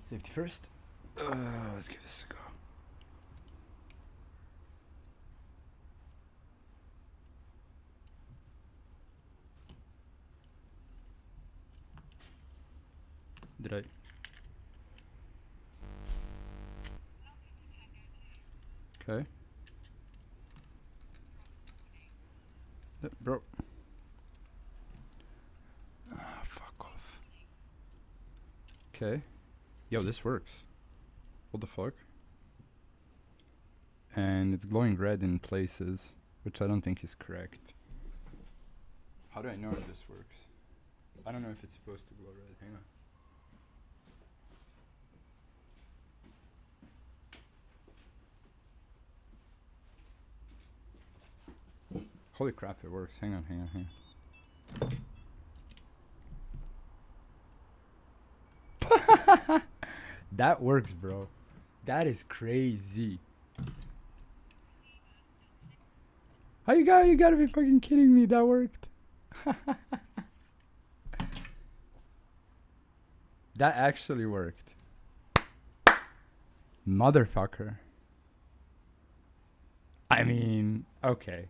Safety first. Let's give this a go. Did I? Okay. Bro. Ah, fuck off. Okay. Yo, this works. What the fuck? And it's glowing red in places, which I don't think is correct. How do I know if this works? I don't know if it's supposed to glow red. Hang on. Holy crap, it works. Hang on. That works, bro. That is crazy. How you gotta be fucking kidding me. That worked. That actually worked. Motherfucker. Okay.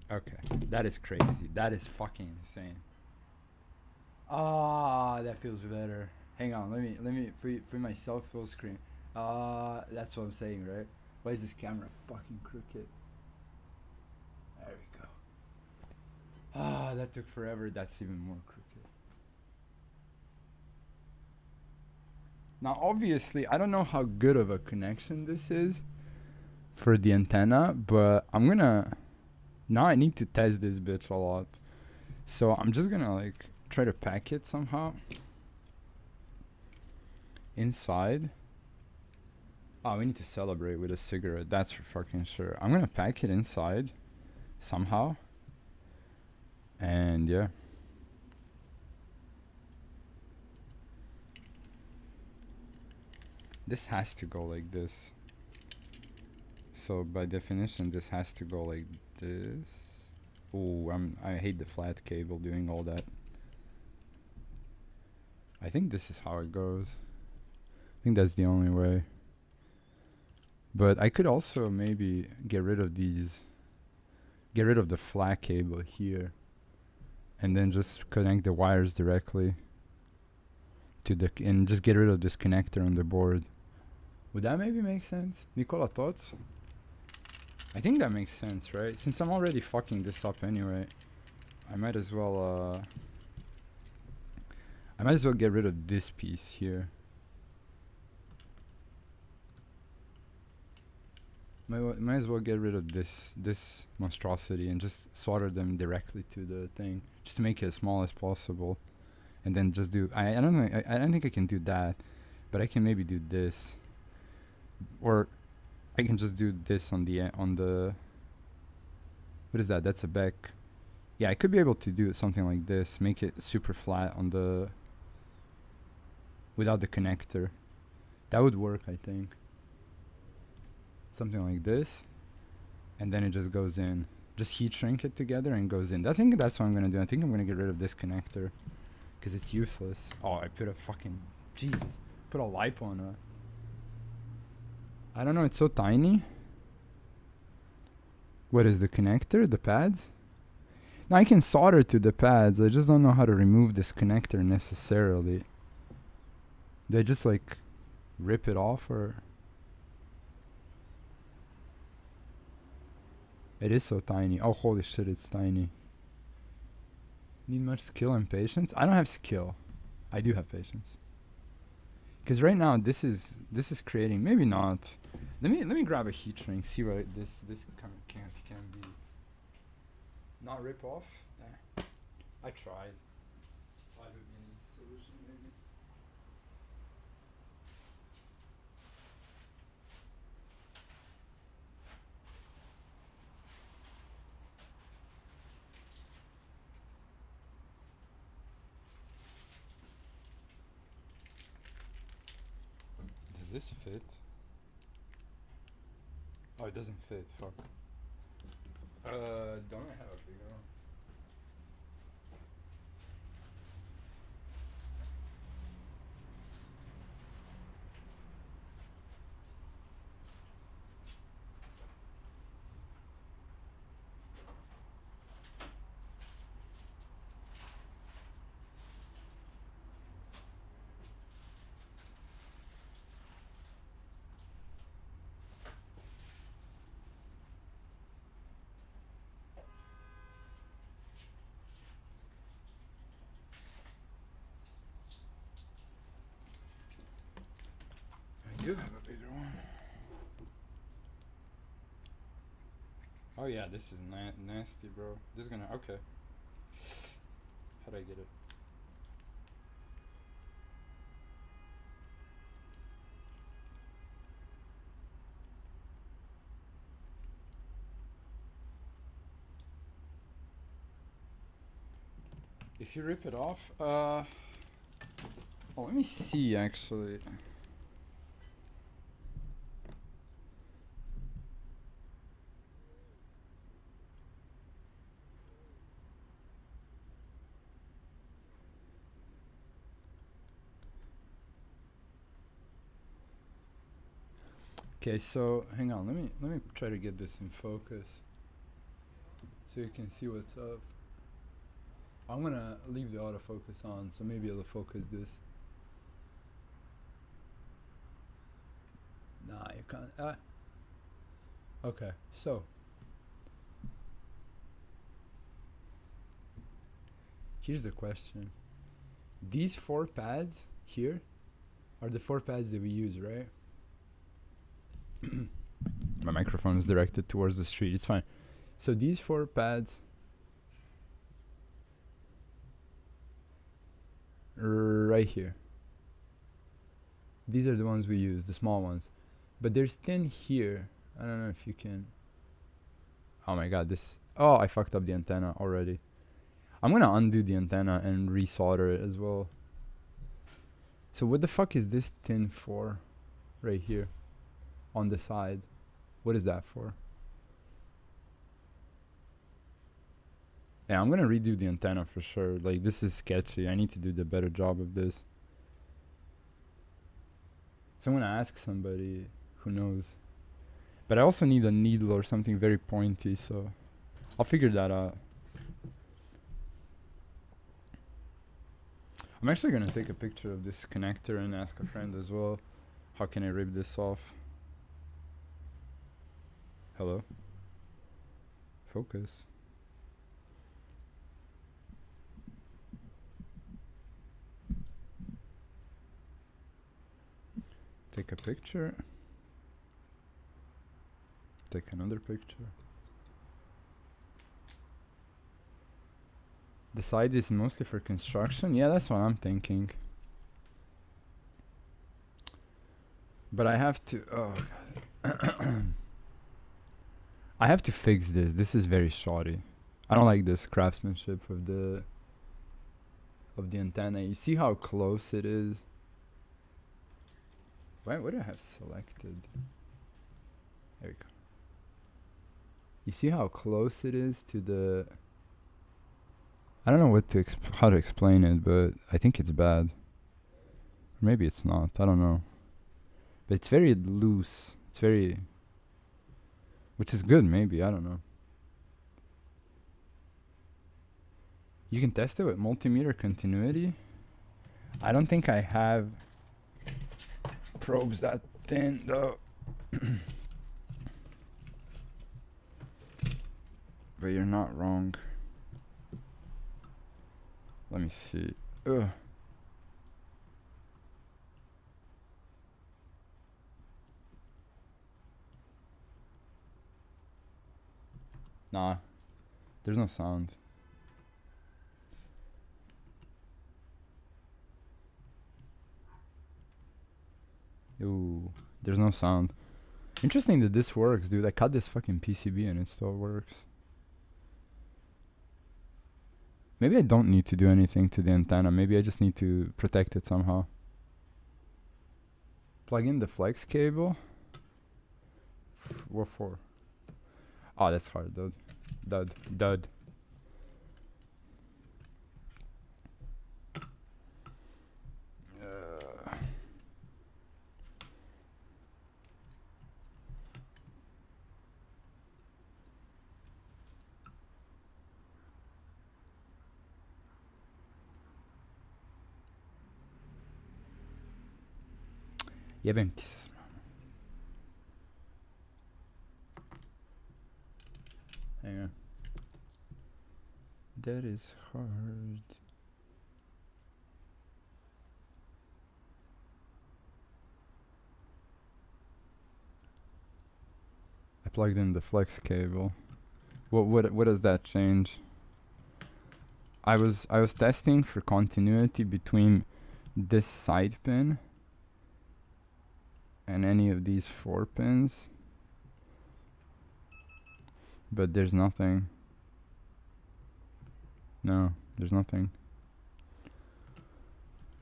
Okay. That is crazy. That is fucking insane. Ah, that feels better. Hang on, let me free myself full screen. That's what I'm saying, right? Why is this camera fucking crooked? There we go. That took forever. That's even more crooked. Now, obviously, I don't know how good of a connection this is for the antenna, but I'm gonna... Now I need to test this bitch a lot. So I'm just gonna like try to pack it somehow inside. Oh, we need to celebrate with a cigarette. That's for fucking sure. I'm gonna pack it inside somehow. And yeah. This has to go like this. So by definition, this has to go like this. Ooh, I hate the flat cable doing all that. I think this is how it goes. I think that's the only way. But I could also maybe get rid of these. Get rid of the flat cable here. And then just connect the wires directly to the... And just get rid of this connector on the board. Would that maybe make sense? Nicola, thoughts? I think that makes sense, right? Since I'm already fucking this up anyway, I might as well get rid of this piece here. Might as well get rid of this monstrosity and just solder them directly to the thing, just to make it as small as possible, and then just do... I don't know. I don't think I can do that, but I can maybe do this, or I can just do this on the what is that? That's a back. Yeah, I could be able to do something like this, make it super flat on the... without the connector. That would work, I think. Something like this, and then it just goes in. Just heat shrink it together and goes in. I think that's what I'm gonna do. I think I'm gonna get rid of this connector because it's useless. Oh, I put a fucking... Jesus. Put a lipo on a... I don't know, it's so tiny. What is the connector? The pads? Now I can solder to the pads. I just don't know how to remove this connector necessarily. Do I just like rip it off, or... It is so tiny. Oh, holy shit, it's tiny. Need much skill and patience? I don't have skill. I do have patience. Because right now this is creating... Maybe not. Let me grab a heat shrink, see what this can be. Not rip off? Yeah. I tried. Thought it would be an easy solution, maybe. Does this fit? Oh, it doesn't fit. Fuck. Don't I have a bigger one? I do have a bigger one. Oh yeah, this is nasty, bro. This is gonna... Okay. How do I get it? If you rip it off, oh, let me see actually. Okay, so hang on, let me try to get this in focus so you can see what's up. I'm gonna leave the autofocus on, so maybe it'll focus this. Nah, you can't. Okay, so here's the question. These 4 pads here, are the 4 pads that we use, right? My microphone is directed towards the street. It's fine. So these 4 pads right here. These are the ones we use, the small ones. But there's thin here. I don't know if you can. Oh my god, this. Oh, I fucked up the antenna already. I'm gonna undo the antenna and resolder it as well. So what the fuck is this tin for? Right here. On the side. What is that for? Yeah, I'm gonna redo the antenna for sure. Like, this is sketchy. I need to do the better job of this. So I'm gonna ask somebody who knows. But I also need a needle or something very pointy, so I'll figure that out. I'm actually gonna take a picture of this connector and ask a friend as well. How can I rip this off? Hello? Focus. Take a picture. Take another picture. The side is mostly for construction. Yeah, that's what I'm thinking. But I have to. Oh god. I have to fix this. This is very shoddy. I don't like this craftsmanship of the antenna. You see how close it is? What do I have selected? There we go. You see how close it is to the. I don't know what to how to explain it, but I think it's bad. Maybe it's not. I don't know. But it's very loose. It's very. Which is good, maybe. I don't know. You can test it with multimeter continuity. I don't think I have probes that thin, though. But you're not wrong. Let me see. Ugh. Nah. There's no sound. Ooh. There's no sound. Interesting that this works, dude. I cut this fucking PCB and it still works. Maybe I don't need to do anything to the antenna. Maybe I just need to protect it somehow. Plug in the flex cable. What for? Oh, that's hard, dude. Dud. Jebem ti se smrano. Hang on. That is hard. I plugged in the flex cable. What does that change? I was testing for continuity between this side pin and any of these 4 pins, but there's nothing. No, there's nothing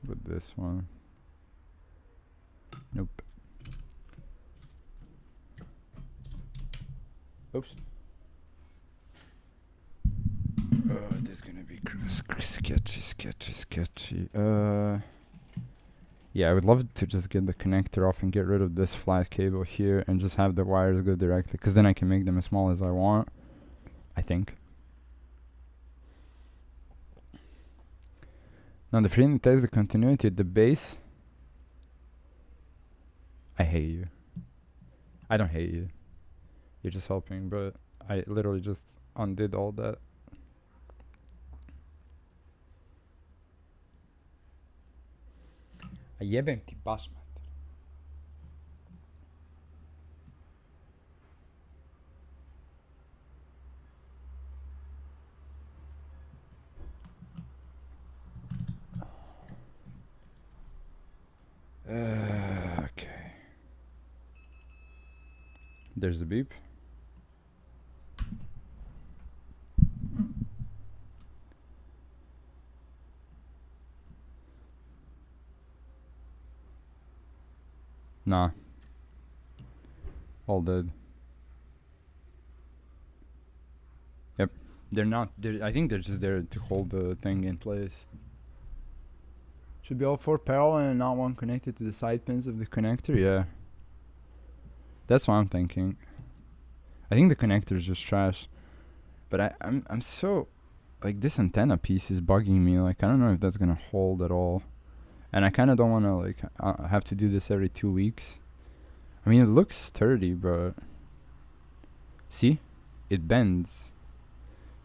with this one. Nope. Oops. This is gonna be sketchy. Yeah, I would love to just get the connector off and get rid of this flat cable here and just have the wires go directly, because then I can make them as small as I want, I think. Now the freedom test the continuity at the base. I hate you. I don't hate you. You're just helping, but I literally just undid all that. A jebem ti baš, mater. Okay. There's a beep. Nah. All dead. Yep. They're not. I think they're just there to hold the thing in place. Should be all 4 parallel and not one connected to the side pins of the connector. Yeah. That's what I'm thinking. I think the connector is just trash. But I'm so, like, this antenna piece is bugging me. Like, I don't know if that's gonna hold at all. And I kind of don't want to, like, have to do this every 2 weeks. I mean, it looks sturdy, but see, it bends,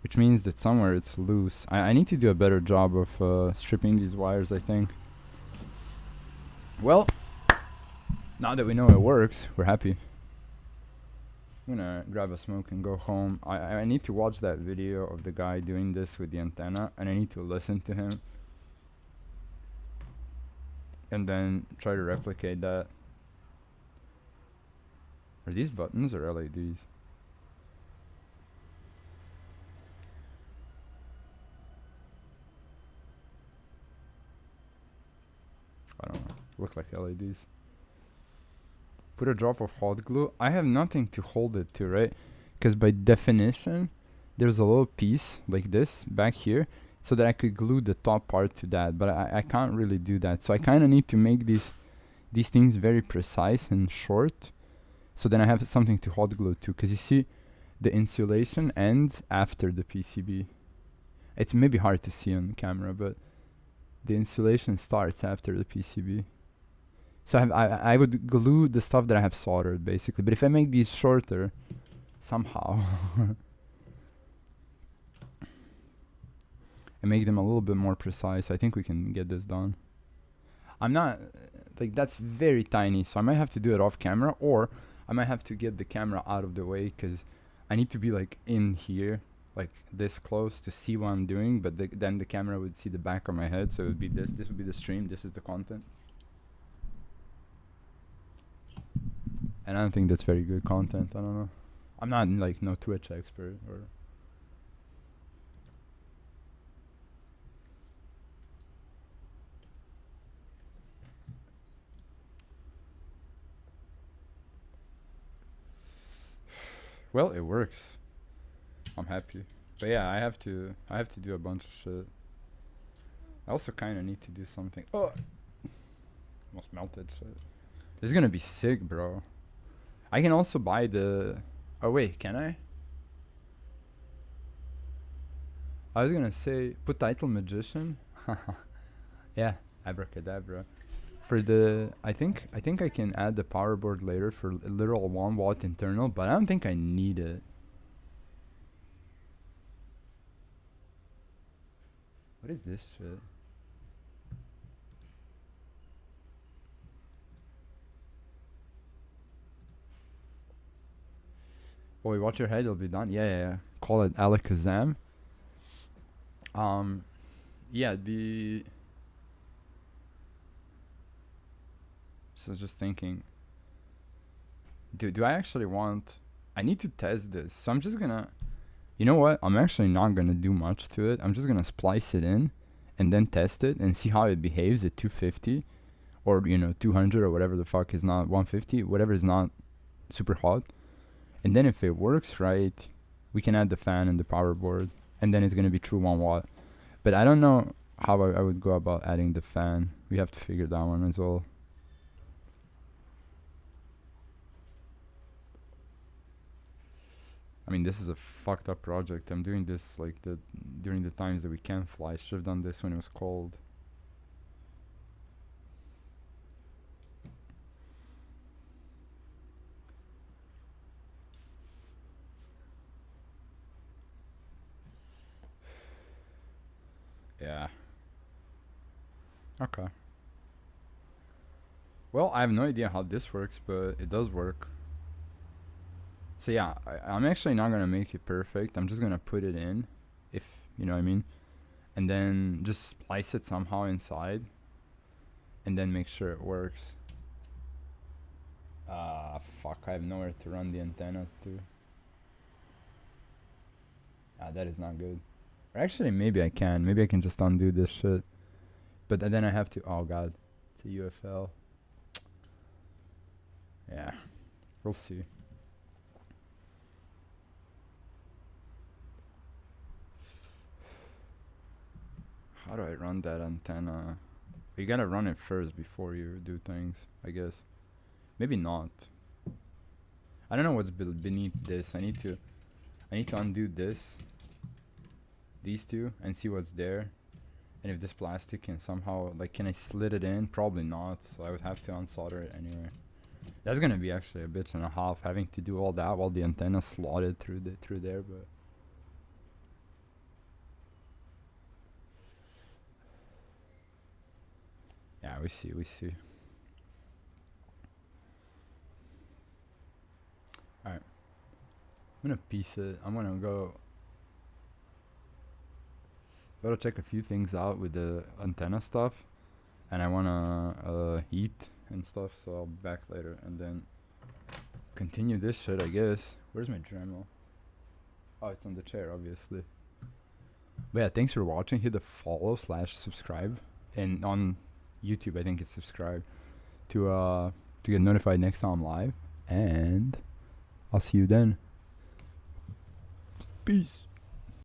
which means that somewhere it's loose. I need to do a better job of stripping these wires, I think. Well, now that we know it works, we're happy. I'm gonna grab a smoke and go home. I need to watch that video of the guy doing this with the antenna, and I need to listen to him and then try to replicate that. Are these buttons or LEDs? I don't know. Look like LEDs. Put a drop of hot glue. I have nothing to hold it to, right? Because by definition, there's a little piece like this back here, so that I could glue the top part to that. But I can't really do that. So I kind of need to make these things very precise and short, so then I have something to hot glue to. Because you see, the insulation ends after the PCB. It's maybe hard to see on the camera, but the insulation starts after the PCB. So I would glue the stuff that I have soldered, basically. But if I make these shorter, somehow, and make them a little bit more precise, I think we can get this done. I'm not, like, that's very tiny, so I might have to do it off camera, or I might have to get the camera out of the way, because I need to be, like, in here, like, this close to see what I'm doing, but then the camera would see the back of my head, so it would be this would be the stream, this is the content. And I don't think that's very good content. I don't know. I'm not, like, no Twitch expert or... Well, it works. I'm happy. But yeah, I have to do a bunch of shit. I also kind of need to do something. Oh! Almost melted shit. This is gonna be sick, bro. I can also buy the... Oh wait, can I? I was gonna say, put title magician. Yeah, abracadabra. For the... I think I can add the power board later for a literal 1 watt internal, but I don't think I need it. What is this shit? Boy, watch your head, it'll be done. Yeah. Call it Alakazam. Yeah, so just thinking. Do I actually want... I need to test this. So I'm just gonna... You know what? I'm actually not gonna do much to it. I'm just gonna splice it in and then test it and see how it behaves at 250 or, 200 or whatever the fuck is not 150, whatever is not super hot. And then if it works right, we can add the fan and the power board, and then it's gonna be true 1 watt. But I don't know how I would go about adding the fan. We have to figure that one as well. I mean, this is a fucked up project. I'm doing this like during the times that we can fly. I should have done this when it was cold. Yeah. Okay. Well, I have no idea how this works, but it does work. So yeah, I'm actually not gonna make it perfect. I'm just gonna put it in, if you know what I mean, and then just splice it somehow inside, and then make sure it works. Fuck, I have nowhere to run the antenna to. That is not good. Or actually, maybe I can. Maybe I can just undo this shit. But then I have to, oh god, it's a UFL. Yeah, we'll see. How do I run that antenna? You gotta run it first before you do things, I guess. Maybe not. I don't know what's beneath this. I need to undo this, these two, and see what's there. And if this plastic can somehow, like, can I slit it in? Probably not, so I would have to unsolder it anyway. That's gonna be actually a bitch and a half, having to do all that while the antenna slotted through there, but yeah, we see. Alright. I'm gonna piece it. I'm gonna gotta check a few things out with the antenna stuff. And I wanna eat and stuff, so I'll be back later and then continue this shit, I guess. Where's my Dremel? Oh, it's on the chair, obviously. But yeah, thanks for watching. Hit the follow/subscribe, and on YouTube I think it's subscribe, to get notified next time I'm live, and I'll see you then. Peace.